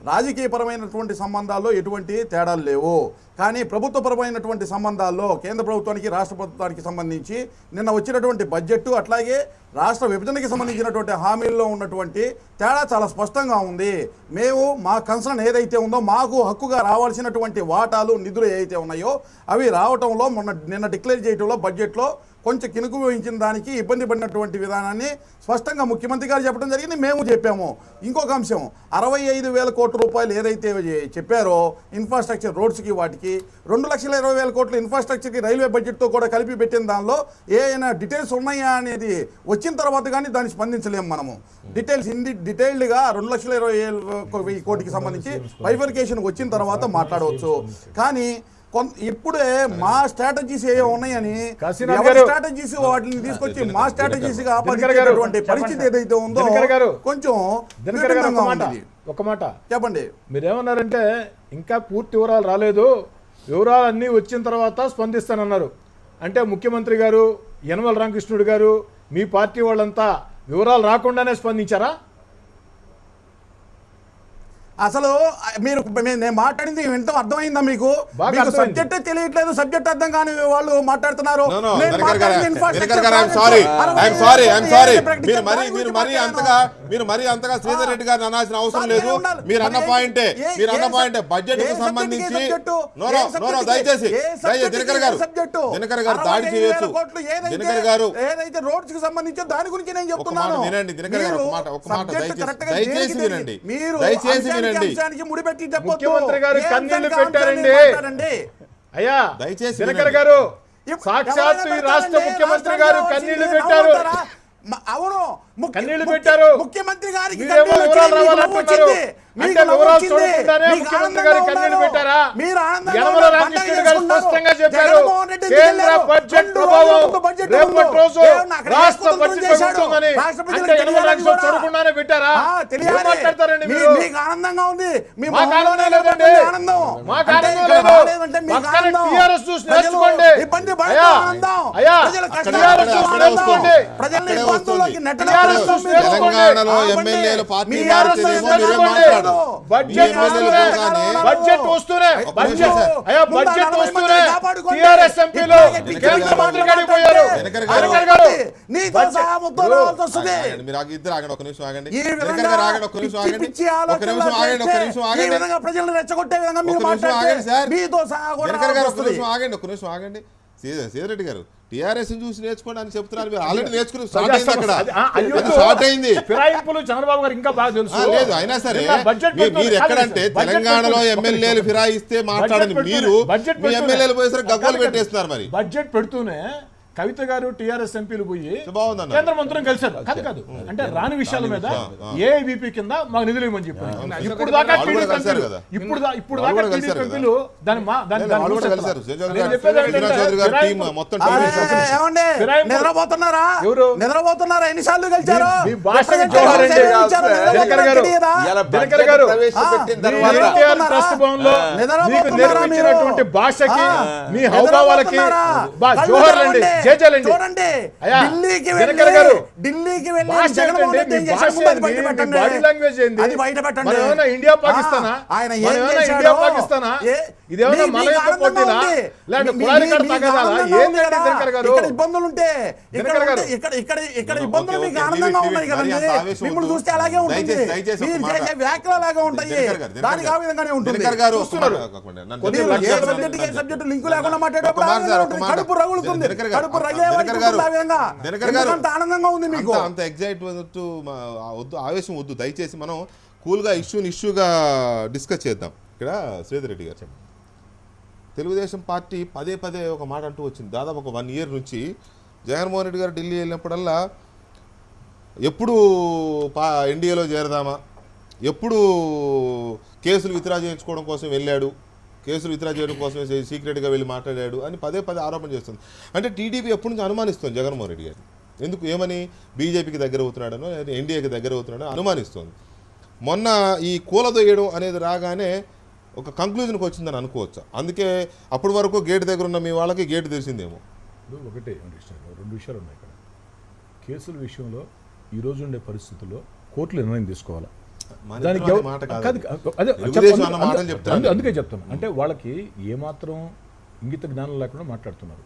రాజకీయపరమైనటువంటి సంబంధాల్లో ఎటువంటి తేడాలు లేవు. కానీ ప్రభుత్వపరమైనటువంటి సంబంధాల్లో కేంద్ర ప్రభుత్వానికి రాష్ట్ర ప్రభుత్వానికి సంబంధించి నిన్న వచ్చినటువంటి బడ్జెట్ అట్లాగే రాష్ట్ర విభజనకి సంబంధించినటువంటి హామీల్లో ఉన్నటువంటి తేడా చాలా స్పష్టంగా ఉంది. మేము మా కన్సర్న్ ఏదైతే ఉందో మాకు హక్కుగా రావాల్సినటువంటి వాటాలు నిధులు ఏవైతే ఉన్నాయో అవి రావటంలో నిన్న డిక్లేర్ చేయడంలో బడ్జెట్లో కొంచెం కినుకు వహించిన దానికి ఇబ్బంది పడినటువంటి విధానాన్ని స్పష్టంగా ముఖ్యమంత్రి గారు చెప్పడం జరిగింది, మేము చెప్పాము. ఇంకొక అంశం 65,000 కోట్ల రూపాయలు ఏదైతే చెప్పారో ఇన్ఫ్రాస్ట్రక్చర్ రోడ్స్కి వాటికి 2,20,000 కోట్ల ఇన్ఫ్రాస్ట్రక్చర్కి రైల్వే బడ్జెట్తో కూడా కలిపి పెట్టిన దానిలో ఏమైనా డీటెయిల్స్ ఉన్నాయా అనేది వచ్చిన తర్వాత కానీ దాన్ని స్పందించలేము. మనము డీటెయిల్డ్గా 2,20,000 కోటికి సంబంధించి బైఫర్కేషన్ వచ్చిన తర్వాత మాట్లాడవచ్చు. కానీ ఇప్పుడే మా స్ట్రాటజీస్ ఏవో ఉన్నాయని స్ట్రాటజీస్ వాటిని తీసుకొచ్చి మా స్ట్రాటజీస్ గా ఆపాదించేటువంటి పరిస్థితి ఏదైతే ఉందో కొంచెం ఒక మాట చెప్పండి. మీరేమన్నారంటే ఇంకా పూర్తి వివరాలు రాలేదు, వివరాలు అన్నీ వచ్చిన తర్వాత స్పందిస్తానన్నారు. అంటే ముఖ్యమంత్రి గారు, యనమల రామకృష్ణుడు గారు, మీ పార్టీ వాళ్ళంతా వివరాలు రాకుండానే స్పందించారా? అసలు మీరు నేను మాట్లాడింది వింటాం అర్థమైందా మీకు? బాగా మీకు అర్థమైంది. సబ్జెక్ట్ తెలియట్లేదు, సబ్జెక్ట్ అర్థం కాని వాళ్ళు మాట్లాడుతున్నారు. No, no, నేను దినకర్ గారు, మాట్లాడింది infrastructure దినకర్ గారు, I'm projects. sorry. I'm sorry. ప్రకటించారు. మీరు దాని గురించి మరీ అంతగా శ్రీధర్ రెడ్డి గారిని అనాల్సిన అవసరం సార్, లేదు. నేను ఉండాలి. మీరు అన్న మరి పాయింటే ఏ- మీరు అన్న ఏ పాయింటే సబ్జెక్ట్ బడ్జెట్ కు ఏ సంబంధించి సబ్జెక్టు? నో ఏ నో సబ్జెక్టు? దయచేసి ఏ సబ్జెక్టు? దినకర్ గారు ఏ సబ్జెక్టు? దినకర్ గారు దాడి 65,000 చేయొచ్చు. కోట్లు దినకర్ గారు ఏదైతే రోడ్స్ కి సంబంధించి దాని గురించి నేను ఒక మాట చెప్తున్నాను. వినండి దినకర్ గారు, ఒక మాట సబ్జెక్ట్ కరెక్ట్గా దయచేసి దేనికి వినండి. మీరు దయచేసి అంశానికి వినండి. అంశానికి ముడిపెట్టి చెప్పొద్దు. ముఖ్యమంత్రి గారు ఏ కన్నీళ్లు అంశానికి పెట్టారండి. అంశాన్ని మాట్లాడండి. అయ్యా దయచేసి దినకర్ వినండి. గారు ఇప్పుడు సాక్షాత్తు ఈ ఎవరైనా రాష్ట్ర పెడతారండి, ముఖ్యమంత్రి గారు రాష్ట్రానికి కన్నీళ్లు కావాల్సింది పెట్టారు. అవుతారా? అవును కన్నీళ్లు పెట్టారు. ముఖ్యమంత్రి గారికి మీరేమో కన్నీళ్లు వివరాలు వచ్చింది, రావాలంటున్నారు. మీకు అంటే నవ్వు వివరాలు వచ్చింది. చూడకుండానే మీకు ముఖ్యమంత్రి గారి ఆనందంగా కన్నీళ్లు ఉన్నారు. పెట్టారా? మీరు ఆనందంగా యనమల ఉన్నారు. రామకృష్ణుడు పండగ గారు చేసుకున్నారు. స్పష్టంగా చెప్పారు, జగన్మోహన్ రెడ్డి కేంద్ర జిల్లాలో బడ్జెట్ 2 ప్రభావం రోజుల ముందు బడ్జెట్ రేపటి ఉంది. రోజు దేవుని అక్కడ రాష్ట్ర ఏకత్వం బడ్జెట్ చేశాడు. పెరుగుతుందని రాష్ట్ర ప్రజలకు అంటే యనమల తెలియాలని రామకృష్ణుడు కూడా. చూడకుండానే పెట్టారా? తెలియాలి. ఏం మాట్లాడతారండి మీ- మీరు? మీకు ఆనందంగా ఉంది. మీ మాకు మొహంలోనే ఆనందం కనబడుతుంది లేదండి. ఆనందం. మాకు అంటే ఆనందం ఇక్కడ లేదు. రాలేదంటే మీకు పక్కన ఆనందం. TRS చూసి ప్రజలు నేర్చుకోండి. ఇబ్బంది పడటం అయ్యా, ఆనందం. అయ్యా, ప్రజల అక్కడే కష్టాలు అక్కడే ఆనందం. వస్తుంది. ప్రజల్ని అక్కడే ఇబ్బందుల్లోకి వస్తుంది. నెట్టడం TRS ఆనందం చూసి మీకు. తెలంగాణలో ఆపండి. ఎమ్మెల్యేలు పార్టీ మీ మారితేనేమో ఆనందం మీరేం ఎందుకు మాట్లాడరు. బడ్జెట్ మీ ఎమ్మెల్యేలు వస్తూనే పోగానే బడ్జెట్ వస్తూనే ఒక్క బడ్జెట్ నిమిషం సార్. అయ్యా బడ్జెట్ వస్తూనే TRS ఎంపీలు కేంద్ర మంత్రి గారికి పోయారు. దినకర్ దినకర్ గారు నీతో సహా ముద్దలు రావాల్సి వస్తుంది. ఆగండి, మీరు ఇద్దరు ఆగండి, ఒక నిమిషం ఆగండి. ఈ దినకర్ విధంగా గారు ఆగండి, ఒక నిమిషం పిచ్చి ఆగండి. పిచ్చి ఒక ఆలోచనలు నిమిషం ఆగండి, ఒక చేస్తే నిమిషం ఈ ఆగండి. విధంగా ప్రజల్ని రెచ్చగొట్టే విధంగా మీరు ఒక నిమిషం ఆగండి మాట్లాడితే సార్. మీతో సహా కూడా దినకర్ గారు రావాల్సి ఒక వస్తుంది. నిమిషం ఆగండి, ఒక నిమిషం ఆగండి. సీతారెడ్డి గారు టీఆర్ఎస్ చూసి నేర్చుకోండి అని చెప్తున్నారు. మీరు ఆల్రెడీ నేర్చుకుని స్టార్ట్ అయింది అక్కడ. స్టార్ట్ అయింది. ఫిరాయింపులు చంద్రబాబు గారు ఇంకా బాగా తెలుసు. లేదు అయినా సరే నిన్న బడ్జెట్ మీరు ఎక్కడంటే తెలంగాణలో ఎమ్మెల్యేలు ఫిరాయిస్తే మాట్లాడండి. మీరు మీ ఎమ్మెల్యేలు పోయేసరికి గగ్గోలు పెట్టేస్తున్నారు. మరి బడ్జెట్ పెడుతూనే కవిత గారు టీఆర్ఎస్ ఎంపీలు పోయి బాగుందన్న. కేంద్ర మంత్రులను కలిశారు. కాదు అంటే రాని విషయాల మీద ఏఐబీపీ కింద మాకు నిధులు ఇవ్వమని చెప్పారు. ఇప్పుడు దాకా వాళ్ళు కూడా టీడీపీ కలిశారు ఎంపీలు కదా. ఇప్పుడు వాళ్ళు దాకా కూడా టీడీపీ కలిశారు ఎంపీలు దాని వాళ్ళు కూడా మూసేస్తారు. కలిశారు. నేను చెప్పేది ఏంటంటే చౌదరి గారు టీం మొత్తం టీం ఏమండి ఫిరాయింపు. నిద్రపోతున్నారా? ఎవరు? నిద్రపోతున్నారా? ఎన్నిసార్లు గెలిచారు? మీ భాషకి రిప్రజెంటేటివ్ జోహార్ అండి. గెలిచారు. దినకర్ గారు. తెలియదా? ఇలా దినకర్ బడ్జెట్ గారు. ప్రవేశపెట్టిన ఆ, తర్వాత ఎన్టీఆర్ ట్రస్ట్ భవన్ లో మీకు నేర్పించినటువంటి భాషకి మీ హౌబావాలకి జోహర్లండి, జేజేలండి. చూడండి అయ్యా, ఢిల్లీకి దినకర్ గారు. ఢిల్లీకి వెళ్ళి భాష జగన్మోహన్ ఏంటండి? రెడ్డి మీ ఏం భాష చేశారు? అది ఏంది? బయట మీ పెట్టండి. బాడీ లాంగ్వేజ్ ఏంది? అది బయట పెట్టండి. మనం ఏమైనా ఇండియా పాకిస్తానా? ఆయన ఏం మనం ఏమైనా చేశాడో? ఇండియా పాకిస్తానా? ఇదేమైనా మీకు మలయతో ఆనందంగా పోటీలా? ఉంది. లేదంటే మీకు కులాలి కడ మీకు తగ్గదా? ఆనందంగా ఉంది ఏంటండి కదా? దినకర్ గారు? ఇక్కడ ఇబ్బందులు ఉంటే దినకర్ గారు. ఇక్కడ ఇబ్బందులు ఓకే, మీకు ఓకే. ఆనందంగా టీవీ ఉన్నాయి మరి కదండి. అంత ఆవేశం మిమ్మల్ని వద్దు. చూస్తే అలాగే ఉంటుంది. దయచేసి ఒక మీరు మాట. చేసే వ్యాఖ్యలు అలాగే ఉంటాయి. దినకర్ గారు, దినకర్ దానికి ఆ విధంగానే ఉంటుంది. దినకర్ గారు ఒక చూస్తున్నారు. మాట కాకుండా నన్ను కొన్ని మీరు ఏ లక్షల సబ్జెక్ట్ ఏ సబ్జెక్ట్ లింకు లేకుండా ఒక మాట్లాడేటప్పుడు మాట సార్, ఒక ఉంటుంది. మాట. కడుపు రగులుతుంది. దినకర్ గారు, కడుపు రగిలే దినకర్ గారు, ఆ విధంగా. దినకర్ గారు. ఎందుకంత ఆనందంగా ఉంది మీకు. అంత ఎగ్జైట్ వద్దు, వద్దు, ఆవేశం వద్దు. దయచేసి మనం కూల్గా ఇష్యూగా డిస్కస్ చేద్దాం. ఇక్కడ శ్రీధర్ రెడ్డి గారు తెలుగుదేశం పార్టీ పదే పదే ఒక మాట అంటూ వచ్చింది. దాదాపు ఒక 1 year నుంచి జగన్మోహన్ రెడ్డి గారు ఢిల్లీ వెళ్ళినప్పుడల్లా ఎప్పుడు ఎన్డీఏలో చేరదామా, ఎప్పుడు కేసులు విత్డ్రా చేయించుకోవడం కోసం వెళ్ళాడు, కేసులు విత్డ్రా చేయడం కోసం సీక్రెట్గా వెళ్ళి మాట్లాడాడు అని పదే పదే ఆరోపణ చేస్తుంది. అంటే టీడీపీ ఎప్పటి నుంచి అనుమానిస్తుంది జగన్మోహన్ రెడ్డి గారిని. ఎందుకు ఏమని? బీజేపీకి దగ్గర అవుతున్నాడనో ఎన్డీఏకి దగ్గర అవుతున్నాడో అనుమానిస్తుంది. మొన్న ఈ కూలదొయ్యడం అనేది రాగానే ఒక కంక్లూజన్కి వచ్చిందని అనుకోవచ్చు. అందుకే అప్పటి వరకు గేట్ దగ్గర ఉన్న మీ వాళ్ళకి గేట్ తెరిచిందేమో. ఒకటే రెండు విషయాలు ఉన్నాయి ఇక్కడ. కేసుల విషయంలో ఈరోజు ఉండే పరిస్థితుల్లో కోర్టులు నిర్ణయం తీసుకోవాలి. దానికి మాట కాదు. కాదు, అదే తెలుగుదేశం అన్న మాటలు చెప్తాను. అందుకే చెప్తాను. అంటే వాళ్ళకి ఏమాత్రం ఇంగిత జ్ఞానం లేకుండా మాట్లాడుతున్నారు.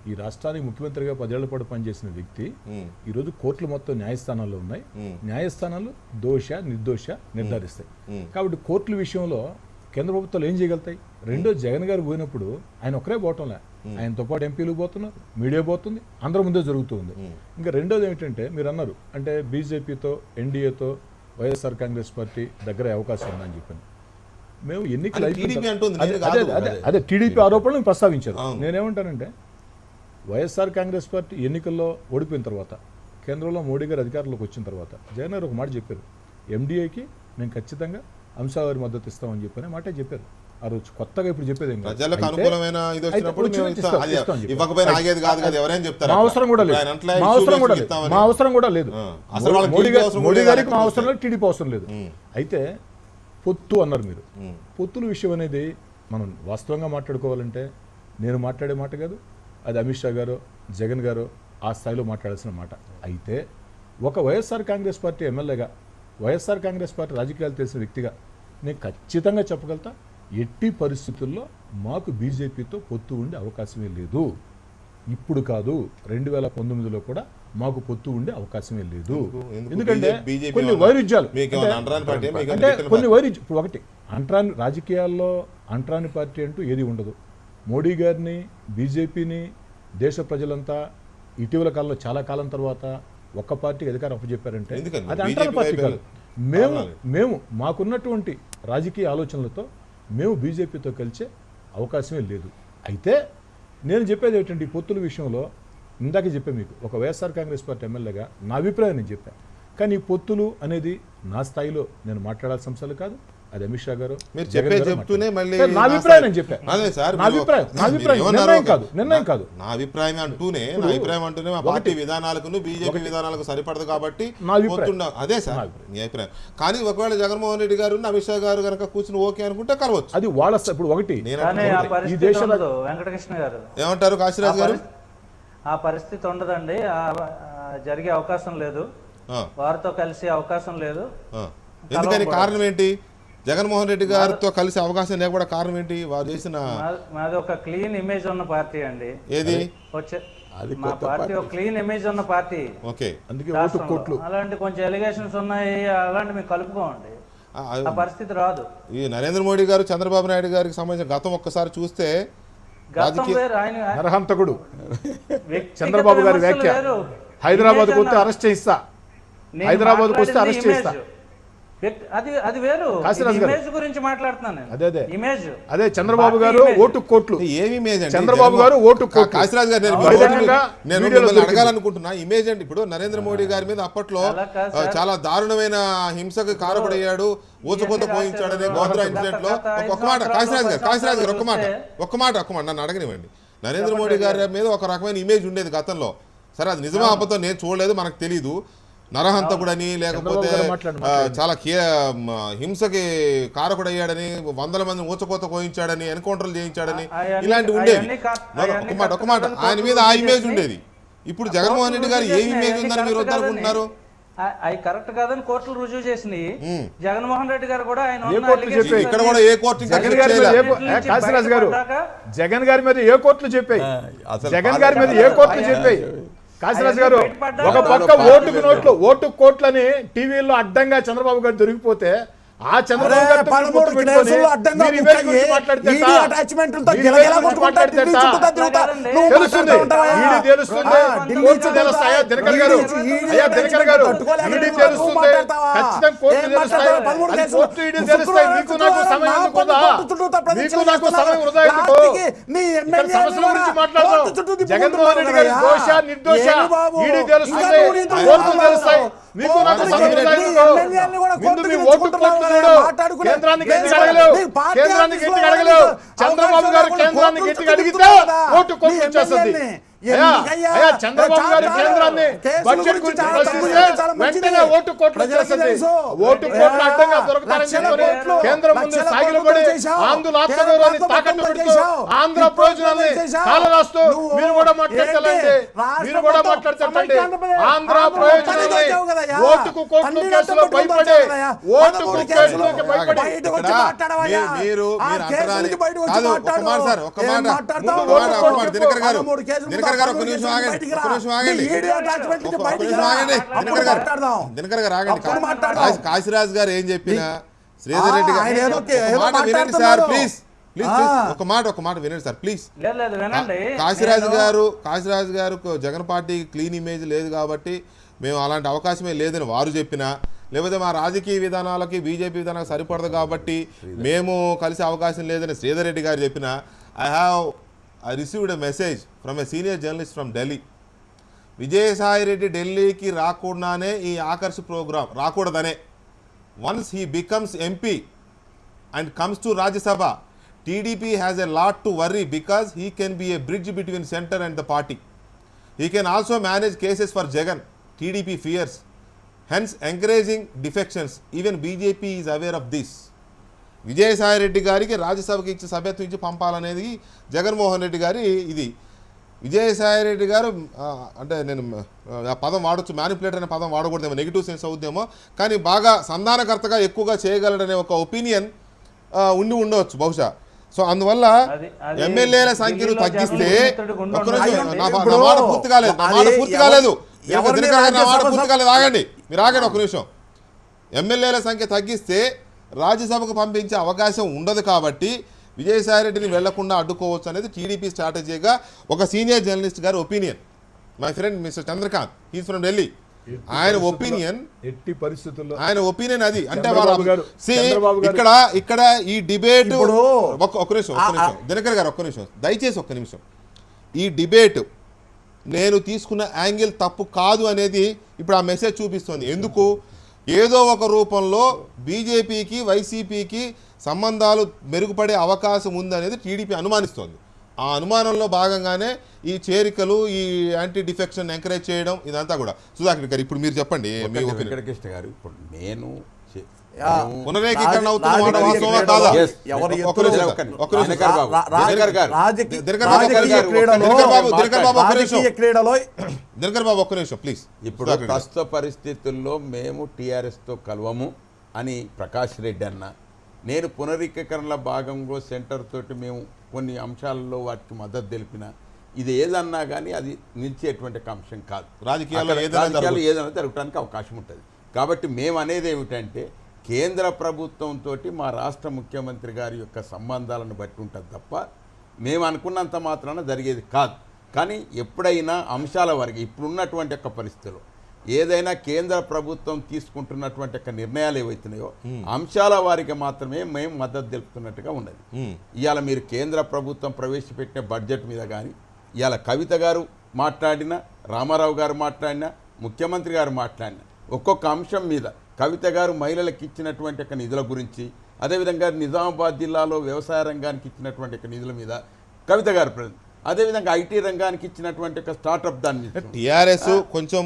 ఈ రాష్ట్రానికి ముఖ్యమంత్రిగా 10 ఏళ్ల పాటు పనిచేసిన వ్యక్తి ఈరోజు కోర్టులు మొత్తం న్యాయస్థానాల్లో ఉన్నాయి. న్యాయస్థానాలు దోష నిర్దోష నిర్ధారిస్తాయి. కాబట్టి కోర్టుల విషయంలో కేంద్ర ప్రభుత్వాలు ఏం చేయగలుగుతాయి? రెండో జగన్ గారు పోయినప్పుడు ఆయన ఒక్కరే పోవటంలే, ఆయనతో పాటు ఎంపీలు పోతున్నారు, మీడియా పోతుంది, అందరి ముందే జరుగుతుంది. ఇంకా రెండోది ఏమిటంటే మీరు అన్నారు అంటే బీజేపీతో ఎన్డీఏతో వైఎస్ఆర్ కాంగ్రెస్ పార్టీ దగ్గర అవకాశం ఉందని చెప్పాను. మేము ఎన్నికలు అదే టీడీపీ ఆరోపణలు ప్రస్తావించారు. నేనేమంటానంటే వైఎస్ఆర్ కాంగ్రెస్ పార్టీ ఎన్నికల్లో ఓడిపోయిన తర్వాత కేంద్రంలో మోడీ గారు అధికారంలోకి వచ్చిన తర్వాత జగన్ గారు ఒక మాట చెప్పారు, ఎండీఏకి మేము ఖచ్చితంగా అంశావారి మద్దతు ఇస్తామని చెప్పని మాటే చెప్పారు. ఆ రోజు కొత్తగా ఇప్పుడు చెప్పేది ప్రజలకు అనుకూలమైన ఇది వచ్చినప్పుడు మా అవసరం కూడా లేదు, మా అవసరం కూడా లేదు. మోడీ గారికి మా అవసరం లేదు, టీడీపీ అవసరం లేదు. అయితే పొత్తు అన్నారు మీరు. పొత్తుల విషయం అనేది మనం వాస్తవంగా మాట్లాడుకోవాలంటే నేను మాట్లాడే మాట కాదు, అది అమిత్ షా గారు జగన్ గారు ఆ స్థాయిలో మాట్లాడాల్సిన మాట. అయితే ఒక వైఎస్ఆర్ కాంగ్రెస్ పార్టీ ఎమ్మెల్యేగా వైఎస్ఆర్ కాంగ్రెస్ పార్టీ రాజకీయాలు తెలిసిన వ్యక్తిగా నేను ఖచ్చితంగా చెప్పగలుగుతా, ఎట్టి పరిస్థితుల్లో మాకు బీజేపీతో పొత్తు ఉండే అవకాశమే లేదు. ఇప్పుడు కాదు, 2019లో కూడా మాకు పొత్తు ఉండే అవకాశమే లేదు. ఎందుకంటే BJP కొన్ని వైరుధ్యాలు మీకేమైనా అంటరాని పార్టీ, మీకేమైనా అంటే గిట్టని కొన్ని వైరుధ్యం. ఇప్పుడు ఒకటి, అంటరాని రాజకీయాల్లో అంటరాని పార్టీ అంటూ ఏది ఉండదు. మోడీ గారిని, బీజేపీని దేశ ప్రజలంతా ఇటీవల కాలంలో చాలా కాలం తర్వాత ఒక్క పార్టీకి అధికారం అప్పచెప్పారంటే ఎందుకండి? అది అంటరాని BJP పార్టీ కాదు. వైపు మేము మాకున్నటువంటి రాజకీయ ఆలోచనలతో మేము బీజేపీతో కలిసే అవకాశమే లేదు. అయితే నేను చెప్పేది ఏంటంటే, ఈ పొత్తుల విషయంలో ఇందాక చెప్పాను మీకు, ఒక వైఎస్ఆర్ కాంగ్రెస్ పార్టీ ఎమ్మెల్యేగా నా అభిప్రాయం నేను చెప్పాను. కానీ ఈ పొత్తులు అనేది నా స్థాయిలో నేను మాట్లాడాల్సిన అంశాలు కాదు. అది అమిత్ షా గారు, మీరు జగన్ గారు చెప్తూనే మళ్ళీ మాట్లాడారు. నా అభిప్రాయం నేను చెప్పాను. అదే సార్, నా అభిప్రాయం నిర్ణయం కాదు. నా అభిప్రాయం అంటూనే మా పార్టీ విధానాలకు బీజేపీ విధానాలకు సరిపడదు కాబట్టి నా అభిప్రాయం. పొత్తుండ అదే సార్ మీ అభిప్రాయం. కానీ ఒకవేళ జగన్మోహన్ రెడ్డి గారు అమిత్ షా గారు కనుక కూర్చుని ఓకే అనుకుంటే కలవచ్చు. అది వాళ్ళ ఇప్పుడు ఒకటి కానీ ఆ ఈ పరిస్థితి దేశంలో ఉండదు వెంకటకృష్ణ గారు. ఏమంటారు కాశీరాజ్ గారు? ఆ పరిస్థితి ఉండదండి, జరిగే అవకాశం లేదు, వారితో కలిసే అవకాశం లేదు. ఎందుకని? కారణం ఏంటి? జగన్మోహన్ రెడ్డి గారితో కలిసి అవకాశం లేకపోవడం కారణం ఏంటి? వారు చేసిన మాది ఒక క్లీన్ ఇమేజ్ ఉన్న పార్టీ అండి. ఏది మా పార్టీ ఒక క్లీన్ ఇమేజ్ ఉన్న పార్టీ. ఓకే, అందుకే ఓటు కోట్లు. అలాంటి కొంచెం ఎలిగేషన్స్ ఉన్నాయి, అలాంటి మేము కలుపుకోండి, ఆ పరిస్థితి రాదు. ఈ నరేంద్ర మోడీ గారు, చంద్రబాబు నాయుడు గారికి సంబంధించిన గతం ఒక్కసారి చూస్తే గతం వేరు, ఆయన నరహంతకుడు వ్యక్తిగత చంద్రబాబు గారి విమర్శలు వ్యాఖ్య. వేరు. హైదరాబాద్కు ఇమేజ్ వస్తే అన్న- అరెస్ట్ చేయిస్తా, నేను హైదరాబాద్కు వస్తే మాట్లాడింది అరెస్ట్ చేయిస్తా. ఇమేజ్. అది వేరు. కాశీరాజ్ గారు. ఇమేజ్ గురించి మాట్లాడుతున్నాను నేను. అదే. ఇమేజ్. అదే చంద్రబాబు గారు పార్టీ ఇమేజ్. ఓటు కోట్లు. ఏమి ఇమేజ్ అండి? చంద్రబాబు గారు ఓటు కోట్లు. కాశీరాజ్ గారు, బహిరంగంగా నేను వీడియోలో మిమ్మల్ని దొరికింది. అడగాలనుకుంటున్నా, ఇమేజ్ అంటే ఇప్పుడు నరేంద్ర మోడీ గారి మీద అప్పట్లో అలా కాదు సార్. చాలా దారుణమైన హింసకు కారపడయ్యాడు, ఊచకోత పోయించాడని గోద్రా ఇన్సిడెంట్ లో. ఒక మాట కాశీరాజ్ గారు ఒక్క మాట నన్ను అడగనివ్వండి. నరేంద్ర మోడీ గారి మీద ఒక రకమైన ఇమేజ్ ఉండేది గతంలో. సరే, అది నిజమా అబద్ధం నేను చూడలేదు, మనకు తెలీదు. నరహంతకుడని, లేకపోతే చాలా హింసకి కారకుడయ్యాడని, వందల మంది ఊచకోత కోయించాడని, ఎన్కౌంటర్లు చేయించాడని, ఇలాంటివి ఉండేవి. ఒక మాట ఆయన మీద ఆ ఇమేజ్ ఉండేది. ఇప్పుడు జగన్మోహన్ రెడ్డి గారు ఏ ఇమేజ్ ఉందని మీరు వద్దనుకుంటున్నారు? అవి కరెక్ట్ కాదని కోర్టులు రుజువు చేసినాయి. జగన్మోహన్ రెడ్డి గారు కూడా ఆయన ఏ కోర్టులు చెప్పాయి? ఇక్కడ కూడా ఏ కోర్టు జగన్ గారి మీద కాశీరాజ్ గారు, జగన్ గారి మీద ఏ కోర్టులు చెప్పాయి? జగన్ గారి మీద ఏ కోర్టులు చెప్పాయి? కాశీరాజ్ గారు, ఒక పక్క ఓటు కోట్లని టీవీలో అడ్డంగా చంద్రబాబు గారు దొరికిపోతే ఆ చంద్రబాబు గారు జగన్మోహన్ రెడ్డి గారి దోష నిర్దోష ఈడీ తెలుస్తుంది, కోర్టులు తెలుస్తాయి. మీకు నాకు కేంద్రాన్ని గట్టిగా అడగలేవు. చంద్రబాబు గారు కేంద్రాన్ని గట్టిగా అడిగితే ఓటు కోర్టు వచ్చేస్తుంది. చంద్రబాబు గారు కేంద్రాన్ని బడ్జెట్ గురించి ప్రశ్నిస్తే వెంటనే ఓటు కోట్లు వచ్చేస్తుంది. ఓటు కోట్లు అడ్డంగా దొరుకుతారని చెప్పి కేంద్రం ముందు సాగిలపడి ఆంధ్రుల ఆత్మగౌరవాన్ని తాకట్టు పెడుతూ ఆంధ్ర ప్రయోజనాన్ని కాలరాస్తూ మీరు కూడా మాట్లాడతారండి. ఆంధ్ర ప్రయోజనాన్ని ఓటుకు కోట్లు కేసులో భయపడి ఓటుకు కేసులకు భయపడి మీరు దినకర్ గారు ఒక నిమిషం ఆగండి. కాశీరాజ్ గారు ఏం చెప్పినా శ్రీధర్ రెడ్డి గారు వినండి సార్, ప్లీజ్ ఒక మాట వినండి సార్, ప్లీజ్. కాశీరాజ్ గారు జగన్ పార్టీకి క్లీన్ ఇమేజ్ లేదు కాబట్టి మేము అలాంటి అవకాశమే లేదని వారు చెప్పినా, లేకపోతే మా రాజకీయ విధానాలకి బీజేపీ విధానాలకు సరిపడదు కాబట్టి మేము కలిసే అవకాశం లేదని శ్రీధర్ రెడ్డి గారు చెప్పినా, I received a message from a senior journalist from Delhi. Vijayasai Reddy ఢిల్లీకి రాకుండానే ఈ ఆకర్ష్ ప్రోగ్రామ్ రాకూడదనే. Once he becomes MP and comes to Rajya Sabha, TDP has a lot to worry because he can be a bridge between centre and the party. He can also manage cases for Jagan, TDP fears, hence encouraging defections. Even BJP is aware of this. Vijayasai Reddy గారికి రాజ్యసభకి ఇచ్చి సభ్యత్వం ఇచ్చి పంపాలనేది జగన్మోహన్ రెడ్డి గారి ఇది. విజయసాయి రెడ్డి గారు అంటే నేను ఆ పదం వాడచ్చు, మ్యానిపులేటర్ అనే పదం వాడకూడదేమో, నెగిటివ్ సెన్స్ అవుద్దేమో, కానీ బాగా సంధానకర్తగా ఎక్కువగా చేయగలడనే ఒక ఒపీనియన్ ఉండవచ్చు బహుశా. సో అందువల్ల ఎమ్మెల్యేల సంఖ్యను తగ్గిస్తే నా మాట పూర్తి కాలేదు ఆగండి మీరు ఆగండి ఒక నిమిషం. ఎమ్మెల్యేల సంఖ్య తగ్గిస్తే రాజ్యసభకు పంపించే అవకాశం ఉండదు కాబట్టి విజయసాయిరెడ్డిని వెళ్లకుండా అడ్డుకోవచ్చు అనేది టీడీపీ స్ట్రాటజీగా ఒక సీనియర్ జర్నలిస్ట్ గారి opinion. My friend mister Chandrakant, he's from Delhi. ఆయన ఒపీనియన్, ఎట్టి పరిస్థితుల్లో ఆయన ఒపీనియన్ అది. అంటే ఇక్కడ ఈ డిబేట్ ఒక్క నిమిషం దినకర్ గారు, ఒక్క నిమిషం దయచేసి ఒక్క నిమిషం. ఈ డిబేట్ నేను తీసుకున్న యాంగిల్ తప్పు కాదు అనేది ఇప్పుడు ఆ మెసేజ్ చూపిస్తుంది. ఎందుకు? ఏదో ఒక రూపంలో బీజేపీకి వైసీపీకి సంబంధాలు మెరుగుపడే అవకాశం ఉందనేది టీడీపీ అనుమానిస్తోంది. ఆ అనుమానంలో భాగంగానే ఈ చేరికలు, ఈ యాంటీ డిఫెక్షన్ ఎంకరేజ్ చేయడం ఇదంతా కూడా. సుధాకర్ గారు ఇప్పుడు మీరు చెప్పండి మీ ఒపీనియన్. వెంకటకృష్ణ గారు, ఇప్పుడు నేను పునరేకీకరణ అవుతున్న మాట వాస్తవమా కాదా? దినకర్ బాబు ఒక్క నిమిషం ప్లీజ్. ఇప్పుడు ప్రస్తుత పరిస్థితుల్లో మేము టీఆర్ఎస్తో కలవము అని ప్రకాష్ రెడ్డి అన్న, నేను పునరీకరణలో భాగంలో సెంటర్ తోటి మేము కొన్ని అంశాలలో వాటికి మద్దతు తెలిపిన, ఇది ఏదన్నా కానీ అది నిలిచేటువంటి అంశం కాదు. రాజకీయాల్లో ఏదైనా జరగడానికి అవకాశం ఉంటుంది. కాబట్టి మేము అనేది ఏమిటంటే కేంద్ర ప్రభుత్వంతో మా రాష్ట్ర ముఖ్యమంత్రి గారి యొక్క సంబంధాలను బట్టి ఉంటుంది తప్ప మేము అనుకున్నంత మాత్రాన జరిగేది కాదు. కానీ ఎప్పుడైనా అంశాల వరకు ఇప్పుడున్నటువంటి యొక్క పరిస్థితుల్లో ఏదైనా కేంద్ర ప్రభుత్వం తీసుకుంటున్నటువంటి యొక్క నిర్ణయాలు ఏవైతున్నాయో అంశాల వారికి మాత్రమే మేము మద్దతు తెలుపుతున్నట్టుగా ఉన్నది. ఇవాళ మీరు కేంద్ర ప్రభుత్వం ప్రవేశపెట్టిన బడ్జెట్ మీద కానీ, ఇవాళ కవిత గారు మాట్లాడినా, రామారావు గారు మాట్లాడినా, ముఖ్యమంత్రి గారు మాట్లాడినా ఒక్కొక్క అంశం మీద కవిత గారు మహిళలకు ఇచ్చినటువంటి యొక్క నిధుల గురించి, అదేవిధంగా నిజామాబాద్ జిల్లాలో వ్యవసాయ రంగానికి ఇచ్చినటువంటి యొక్క నిధుల మీద కవిత గారు, అదేవిధంగా ఐటీ రంగానికి ఇచ్చినటువంటి యొక్క స్టార్టప్ దాని మీద టీఆర్ఎస్ కొంచెం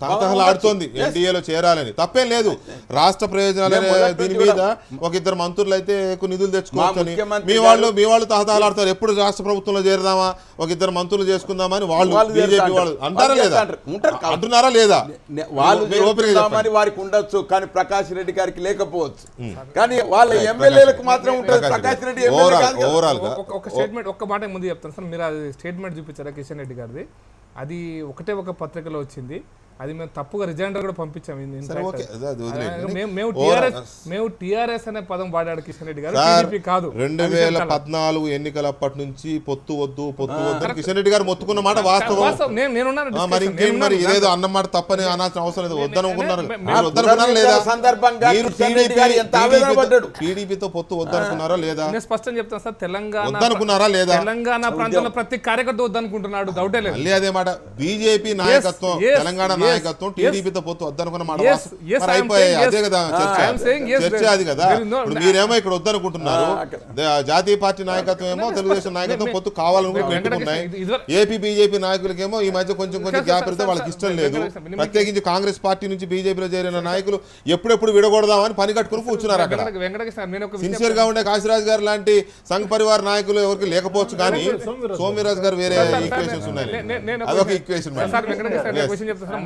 తాతహలాడుతోంది ఎన్డీఏలో చేరాలని. తప్పేం లేదు, రాష్ట్ర ప్రయోజనాలు దీని మీద ఒక ఇద్దరు మంత్రులు అయితే ఎక్కువ నిధులు తెచ్చుకోవచ్చని మీ వాళ్ళు తహతహలాడతారు. ఎప్పుడు రాష్ట్ర ప్రభుత్వంలో చేరదామా, ఒక ఇద్దరు మంత్రులు చేసుకుందామా అని వాళ్ళు బీజేపీ వాళ్ళు అంటారా లేదా, అంటున్నారా లేదా? వాళ్ళు వారికి ఉండొచ్చు, కానీ ప్రకాష్ రెడ్డి గారికి లేకపోవచ్చు. కానీ వాళ్ళ ఎమ్మెల్యేలకు మాత్రం ఉంటుంది. ప్రకాష్ రెడ్డి ఓవరాల్ గా ఒక స్టేట్మెంట్, ఒక్క మాట ముందు చెప్తాను సార్. మీరు అది స్టేట్మెంట్ చూపించారా కిషన్ రెడ్డి గారిది? అది ఒక పత్రికలో వచ్చింది. అది మేము తప్పుగా రిజైండర్ కూడా పంపించాము. మేము టీఆర్ఎస్ అనే పదం వాడాడు కిషన్ రెడ్డి గారు, టీడీపీ కాదు. 2014 ఎన్నికలప్పటి నుంచి పొత్తు వద్దు కిషన్ రెడ్డి గారు మొత్తుకున్న మాట వాస్తవం. మరి ఇంకేం, మరి ఏదో అన్నమాట తప్పని అనాల్సిన అవసరం లేదు. వద్దనుకున్నారు లేదా? టీడీపీతో పొత్తు వద్దనుకున్నారా లేదా? నేను స్పష్టం చెప్తాను సార్, వద్దనుకున్నారా లేదా? తెలంగాణ ప్రాంతంలో ప్రతి కార్యకర్త వద్దనుకుంటున్నాడు, డౌటే లేదు. మళ్ళీ అదే మాట, బీజేపీ నాయకత్వం, తెలంగాణ నాయకత్వం టీడీపీతో పొత్తు వద్దనుకున్న మాట అయిపోయాయి. అదే కదా చర్చ అది కదా. ఇప్పుడు మీరేమో ఇక్కడ వద్దనుకుంటున్నారు, జాతీయ పార్టీ నాయకత్వం ఏమో తెలుగుదేశం నాయకత్వం పొత్తు కావాలని పెట్టుకున్నాయి. ఏపీ బీజేపీ నాయకులకేమో ఈ మధ్య కొంచెం గ్యాప్ పెడితే వాళ్ళకి ఇష్టం లేదు. ప్రత్యేకించి కాంగ్రెస్ పార్టీ నుంచి బీజేపీలో చేరిన నాయకులు ఎప్పుడెప్పుడు విడగొడదామని పని కట్టుకుని కూర్చున్నారు అక్కడ. సిన్సియర్ గా ఉండే కాశీరాజ్ గారు లాంటి సంఘ్ పరివార్ నాయకులు ఎవరికి లేకపోవచ్చు, కానీ సోమిరాజ్ గారు వేరే ఈక్వేషన్స్ ఉన్నాయి. అదొక ఈక్వేషన్.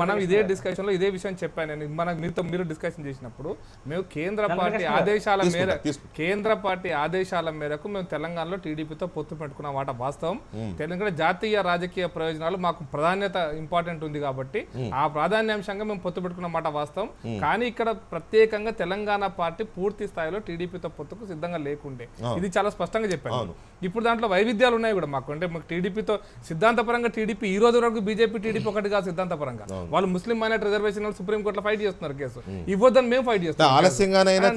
మనం ఇదే డిస్కషన్ లో ఇదే విషయం చెప్పాను నేను. మీరు డిస్కషన్ చేసినప్పుడు మేము కేంద్ర పార్టీ ఆదేశాల మేరకు మేము తెలంగాణలో టీడీపీతో పొత్తు పెట్టుకున్న మాట వాస్తవం. తెలంగాణ జాతీయ రాజకీయ ప్రయోజనాలు మాకు ప్రాధాన్యత ఇంపార్టెంట్ ఉంది కాబట్టి ఆ ప్రాధాన్యాంశంగా మేము పొత్తు పెట్టుకున్న మాట వాస్తవం. కానీ ఇక్కడ ప్రత్యేకంగా తెలంగాణ పార్టీ పూర్తి స్థాయిలో టీడీపీతో పొత్తుకు సిద్ధంగా లేకుండే, ఇది చాలా స్పష్టంగా చెప్పాను. ఇప్పుడు దాంట్లో వైవిధ్యాలు ఉన్నాయి కూడా మాకు. అంటే మాకు టీడీపీతో సిద్ధాంతపరంగా టీడీపీ ఈ రోజు వరకు బీజేపీ టీడీపీ ఒకటి కాదు సిద్ధాంతపరంగా. వాళ్ళు ముస్లిం మైనారిటీ రిజర్వేషన్ సుప్రీంకోర్టులో ఫైట్ చేస్తున్నారు కేసు, ఇవ్వద్దని మేము ఫైట్ చేస్తాం. ఆలస్యంగానైనా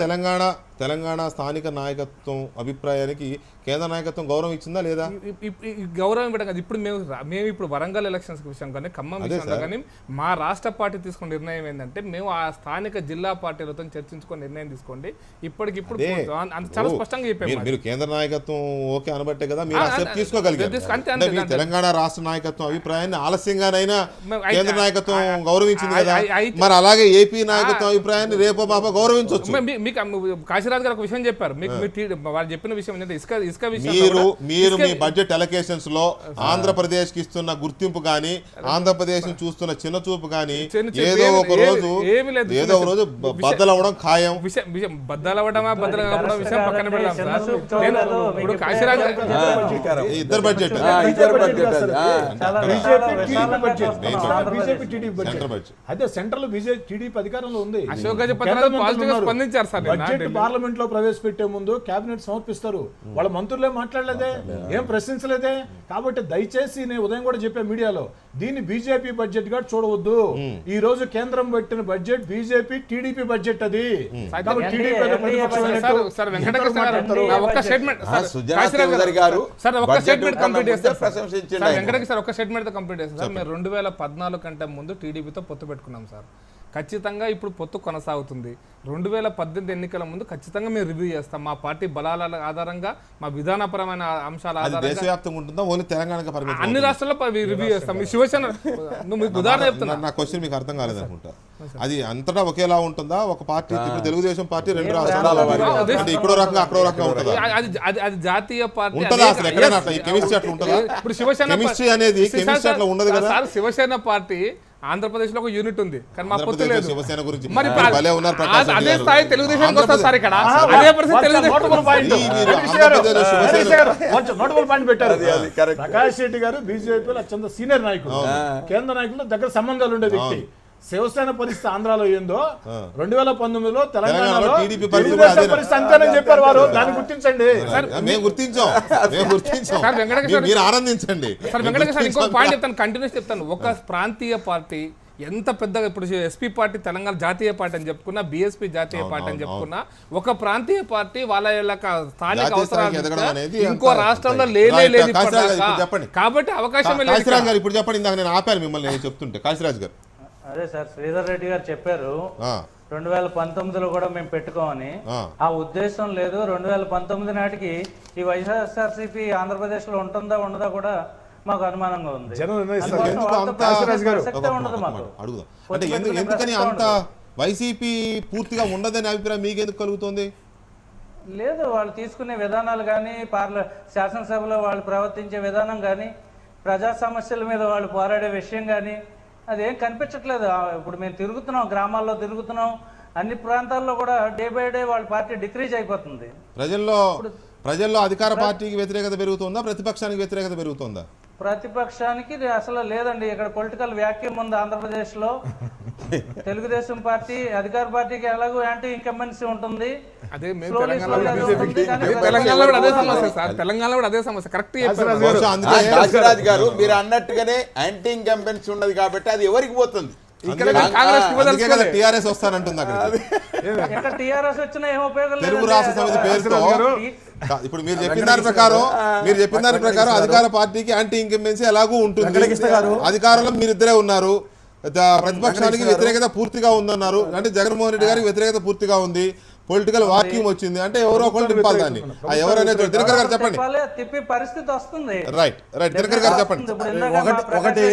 తెలంగాణ స్థానిక నాయకత్వం అభిప్రాయానికి కేంద్ర నాయకత్వం గౌరవం ఇచ్చిందా లేదా? గౌరవం ఇవ్వడం కాదు. ఇప్పుడు మేము ఇప్పుడు వరంగల్ ఎలక్షన్స్ విషయం కానీ, ఖమ్మం విషయంలో కానీ మా రాష్ట్ర పార్టీ తీసుకున్న నిర్ణయం ఏంటంటే మేము ఆ స్థానిక జిల్లా పార్టీలతో చర్చించుకొని నిర్ణయం తీసుకోండి. ఇప్పటికిప్పుడు చాలా స్పష్టంగా చెప్పాము. మీరు కేంద్ర నాయకత్వం ఓకే అనబట్టే కదా మీరు తీసుకోగలిగారు. తెలంగాణ రాష్ట్ర నాయకత్వం అభిప్రాయాన్ని ఆలస్యంగానైనా కేంద్ర నాయకత్వం గౌరవించింది కదా, మరి అలాగే ఏపీ నాయకత్వం అభిప్రాయాన్ని రేపో బాబా గౌరవించవచ్చు. మీకు కాశీరాజ్ గారు ఒక విషయం చెప్పారు, వాళ్ళు చెప్పిన విషయం ఏంటంటే ఇసుక విషయం మీరు మీ బడ్జెట్ అలొకేషన్స్ లో ఆంధ్రప్రదేశ్ కి ఇస్తున్న గుర్తింపు గానీ, ఆంధ్రప్రదేశ్ ని చూస్తున్న చిన్న చూపు గానీ ఏదో ఒక రోజు బద్దలవ్వడం ఖాయం. బద్దలవ్వడమా బద్దలవ్వడం విషయం పక్కన పెడదాం సార్. ఇప్పుడు కాశీరాజ్ ఇద్దరు బడ్జెట్ అదే సెంట్రల్ బీజేపీ టీడీపీ అధికారంలో ఉంది. అశోక్ పాజిటివ్ గా స్పందించారు సార్. బడ్జెట్ పార్లమెంట్ లో ప్రవేశపెట్టే ముందు కేబినెట్ సమర్పిస్తారు, వాళ్ళ మంత్రులే మాట్లాడలేదే, ఏం ప్రశ్నించలేదే. కాబట్టి దయచేసి నేను ఉదయం కూడా చెప్పే మీడియాలో దీన్ని బీజేపీ బడ్జెట్ గా చూడవద్దు. ఈ రోజు కేంద్రం పెట్టిన బడ్జెట్ బీజేపీ టీడీపీ బడ్జెట్ అది. ఒక స్టేట్మెంట్ కంప్లీట్ చేస్తారు సార్. మేము 2014 కంటే ముందు టీడీపీతో పొత్తు పెట్టుకున్నాం సార్. ఖచ్చితంగా ఇప్పుడు పొత్తు కొనసాగుతుంది. 2018 ఎన్నికల ముందు ఖచ్చితంగా మేము రివ్యూ చేస్తాం. మా పార్టీ బలాల ఆధారంగా, మా విధానపరమైన అంశాల ఆధారంగా అన్ని రాష్ట్రాల్లో రివ్యూ చేస్తాం. మీ శివసేన మీకు ఉదాహరణ చెప్తున్నా. నా క్వశ్చన్ మీకు అర్థం కాలేదనుకుంటా. అది అంతటా ఒకేలా ఉంటుందా? ఒక పార్టీ ఇప్పుడు తెలుగుదేశం పార్టీ 2 రాష్ట్రాల ఇక్కడో రకంగా అక్కడో రకంగా ఉంటుందా? అది జాతీయ పార్టీ కెమిస్ట్రీ అట్లా ఉంటుందా? ఇప్పుడు శివసేన కెమిస్ట్రీ అనేది కెమిస్ట్రీ అట్లా ఉండదు కదా. శివసేన పార్టీ ఆంధ్రప్రదేశ్ లో ఒక యూనిట్ ఉంది, కానీ మా పొత్తు లేదు. శివసేన గురించి మరి అదే స్థాయి తెలుగుదేశం వస్తారు సార్. ఇక్కడ అదే పరిస్థితి ప్రకాష్ రెడ్డి గారు బీజేపీలో అత్యంత సీనియర్ నాయకుడు, కేంద్ర నాయకులు దగ్గర సంబంధాలు ఉండే వ్యక్తి. శివసేన పరిస్థితి ఆంధ్రాలో ఏందో 2019లో తెలంగాణలో పరిస్థితి అంతేనని చెప్పారు వారు. దాన్ని గుర్తించండి. మేము గుర్తించాం. మీరు ఆనందించండి. సార్ వెంకటేశ్వర ఇంకో పాయింట్ చెప్తాను, కంటిన్యూస్ చెప్తాను. ఒక ప్రాంతీయ పార్టీ ఎంత పెద్దగా, ఇప్పుడు ఎస్పీ పార్టీ తెలంగాణ జాతీయ పార్టీ అని చెప్పుకున్నా, బీఎస్పీ జాతీయ పార్టీ అని చెప్పుకున్నా, ఒక ప్రాంతీయ పార్టీ వాళ్ళ స్థానిక అవసరాలు ఇంకో రాష్ట్రంలో లేదు. కాబట్టి అవకాశం లేదు. ఇప్పుడు చెప్పండి, ఇందాక నేను ఆపాను మిమ్మల్ని చెప్తుంటే. కాశీరాజ్ గారు అదే సార్, శ్రీధర్ రెడ్డి గారు చెప్పారు 2019లో కూడా మేము పెట్టుకోమని. ఆ ఉద్దేశం లేదు. 2019 నాటికి ఈ వైఎస్ఆర్సీపీ ఆంధ్రప్రదేశ్ లో ఉంటుందా ఉండదా కూడా మాకు అనుమానంగా ఉంది. అంటే ఎందుకని అంత వైసీపీ పూర్తిగా ఉండదని అభిప్రాయం మీకెందుకు కలుగుతుంది? లేదు, వాళ్ళు తీసుకునే విధానాలు కానీ, శాసనసభలో వాళ్ళు ప్రవర్తించే విధానం కానీ, ప్రజా సమస్యల మీద వాళ్ళు పోరాడే విషయం కానీ అదేం కనిపించట్లేదు. ఇప్పుడు మేము తిరుగుతున్నాం, గ్రామాల్లో తిరుగుతున్నాం, అన్ని ప్రాంతాల్లో కూడా డే బై డే వాళ్ళ పార్టీ డిక్రీజ్ అయిపోతుంది. ప్రజల్లో అధికార పార్టీకి వ్యతిరేకత పెరుగుతుందా, ప్రతిపక్షానికి వ్యతిరేకత పెరుగుతుందా? ప్రతిపక్షానికి అసలు లేదండి. ఇక్కడ పొలిటికల్ వ్యాక్యూమ్ ఉంది ఆంధ్రప్రదేశ్లో. తెలుగుదేశం పార్టీ అధికార పార్టీకి ఎలాగో యాంటీ ఇన్కంబెన్సీ ఉంటుంది. తెలంగాణలో కూడా అదే సమస్య. కరెక్ట్ కాశీరాజ్ గారు మీరు అన్నట్టుగానే యాంటీ ఇన్కంబెన్సీ ఉన్నది కాబట్టి అది ఎవరికి పోతుంది? టీఆర్ఎస్ వస్తానంటుంది అక్కడ. టీఆర్ఎస్ వచ్చినా ఏం ఉపయోగం లేదు. తెలుగు రాష్ట్ర సమితి పేరుతో ఇప్పుడు మీరు చెప్పిన దాని ప్రకారం అధికార పార్టీకి యాంటీ ఇన్కంబెన్సీ ఎలాగూ ఉంటుంది. అధికారంలో మీరిద్దరే ఉన్నారు, ప్రతిపక్షానికి వ్యతిరేకత పూర్తిగా ఉందన్నారు. అంటే జగన్మోహన్ రెడ్డి గారికి వ్యతిరేకత పూర్తిగా ఉంది, పొలిటికల్ వాక్యూమ్ వచ్చింది. అంటే ఎవరో ఒకళ్ళు నింపాలి దాన్ని. ఎవరైనా దినకర్ గారు చెప్పండి. తిప్పి పరిస్థితి వస్తుంది. రైట్ దినకర్ గారు చెప్పండి. ఒకటి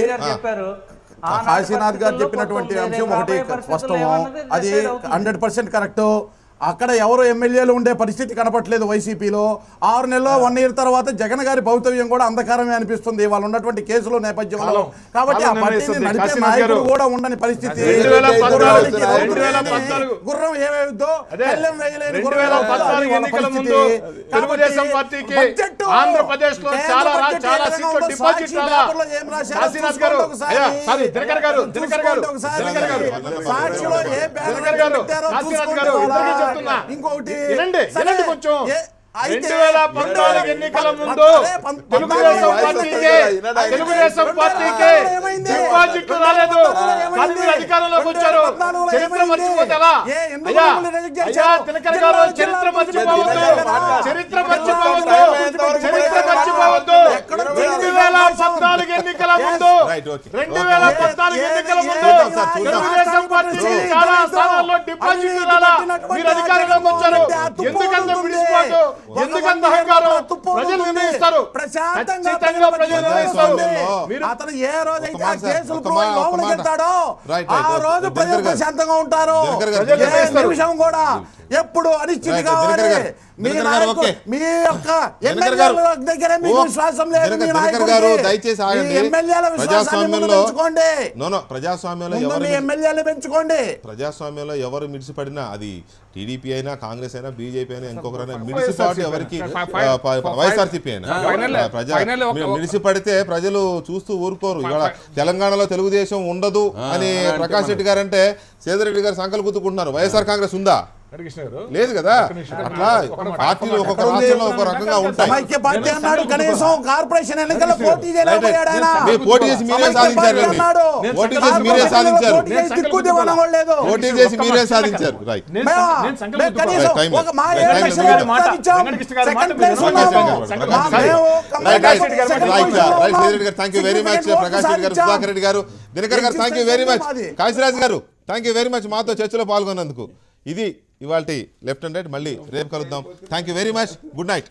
కాశీనాథ్ గారు చెప్పినటువంటి అంశం ఒకటి స్పష్టం, అది 100% కరెక్ట్. అక్కడ ఎవరు ఎమ్మెల్యేలు ఉండే పరిస్థితి కనపట్లేదు వైసీపీలో. 6 నెలల్లో 1 year తర్వాత జగన్ గారి భౌతవ్యం కూడా అంధకారమే అనిపిస్తుంది వాళ్ళు ఉన్నటువంటి కేసుల నేపథ్యంలో. కాబట్టి ఆ పార్టీని నడిపే నాయకుడు కూడా ఉండని పరిస్థితి. గుర్రం ఏమవుద్దో కళ్ళెం వేయలేని తెలుగుదేశం పార్టీకి ఆంధ్రప్రదేశ్ లో చాలా సీట్లు డిపాజిట్ ఇంకొకటి 2014 ఎన్నికల ముందు తెలుగుదేశం పార్టీకి డిపాజిట్లు రాలేదు, కానీ మీరు అధికారంలోకి వచ్చారు. చరిత్ర మర్చిపోతే ఎలా? అయ్యా దినకర్ గారు, చరిత్ర మర్చిపోవద్దు. 2014 ఎన్నికల ముందు రైట్ ఓకే 2014 ఎన్నికల ముందు చూద్దాం సార్, చూద్దాం. తెలుగుదేశం పార్టీకి చాలా స్థానాల్లో డిపాజిట్ రాలా. మీరు అధికారంలోకి వచ్చారు. ఎందుకంత పిడిసిపాటు, ఎందుకంత అహంకారం? ప్రజలు నిర్ణయిస్తారు. ఖచ్చితంగా ప్రజలు నిర్ణయిస్తారు. మీరు అతను ఏ రోజైతే ఆ మాట సార్, కేసులు ఒక పోయి మాట, ఒక లోపలికి మాట. వెళ్తాడో రైట్, ఆ రైట్. రోజు దినకర్ ప్రజలు గారు. ప్రశాంతంగా ఉంటారు. దినకర్ గారు. ఏ నిర్ణయిస్తారు. నిమిషం కూడా ఎప్పుడు అనిశ్చితి రైట్, కావాలి. దినకర్ గారు. మీ దినకర్ గారు, నాయకుడు, ఓకే. మీ యొక్క దినకర్ గారు. ఎమ్మెల్యేల దగ్గర మీకు ఓ, విశ్వాసం లేదు. మీ దినకర్ నాయకుడికి. గారు దయచేసి మీ ఆగండి. ఎమ్మెల్యేల విశ్వాసాన్ని ముందు ప్రజాస్వామ్యంలో పెంచుకోండి. నో ప్రజాస్వామ్యంలో ముందు ఎవరు మీ ఎమ్మెల్యేలు పెంచుకోండి. ప్రజాస్వామ్యంలో ఎవరు మిడిసిపడినా అది టీడీపీ అయినా కాంగ్రెస్ అయినా బీజేపీ అయినా ఇంకొకరైనా మిడిసిపాటు ఎవరికి వైఎస్ఆర్సీపీ అయినా మిడిసిపడితే ప్రజలు చూస్తూ ఊరుకోరు. ఇవాళ తెలంగాణలో తెలుగుదేశం ఉండదు అని ప్రకాష్ రెడ్డి గారు అంటే సేదర్ రెడ్డి గారు సంకలు గుర్తుకుంటున్నారు. వైఎస్ఆర్ కాంగ్రెస్ ఉందా? హరికృష్ణ గారు, లేదు కదా. అట్లా పార్టీలు ఒక్కొక్క రాష్ట్రంలో ఒక రకంగా ఉంటాయి. సమైక్య పార్టీ అన్నాడు, కనీసం కార్పొరేషన్ ఎన్నికల్లో పోటీ చేయలేకపోయాడు ఆయన. మీరు పోటీ చేసి మీరే సాధించారు. అన్నాడు. పోటీ చేసి మీరే సాధించారు. పోటీ చేసి దిక్కు దివ్వనవ్వలేదు. పోటీ చేసి మీరే సాధించారు. రైట్. నేను సంకల్పం మేము కనీసం టైం ఒక మా లేదు. ఏడు టైం లక్షల లేదు. ప్రస్తావించాం. వెంకటకృష్ణ గారి మాట సెకండ్ ప్లేస్ మీరు ఉన్నాము. సంకల్పం మా చేశారు. మేము రైట్ రైట్ సెకండ్ రైట్ పొజిషన్లో రైట్ ఉన్నాం. రెడ్డి గారు thank you very much. Prakash Reddy గారు, సుధాకర్ రెడ్డి గారు, దినకర్ గారు thank you very much. Kasiraj గారు థ్యాంక్ యూ వెరీ మచ్ మాతో చర్చలో పాల్గొన్నందుకు. ఇది ఇవాల్టి లెఫ్ట్ అండ్ రైట్. మళ్ళీ రేపు కలుద్దాం. Thank you very much. Good night.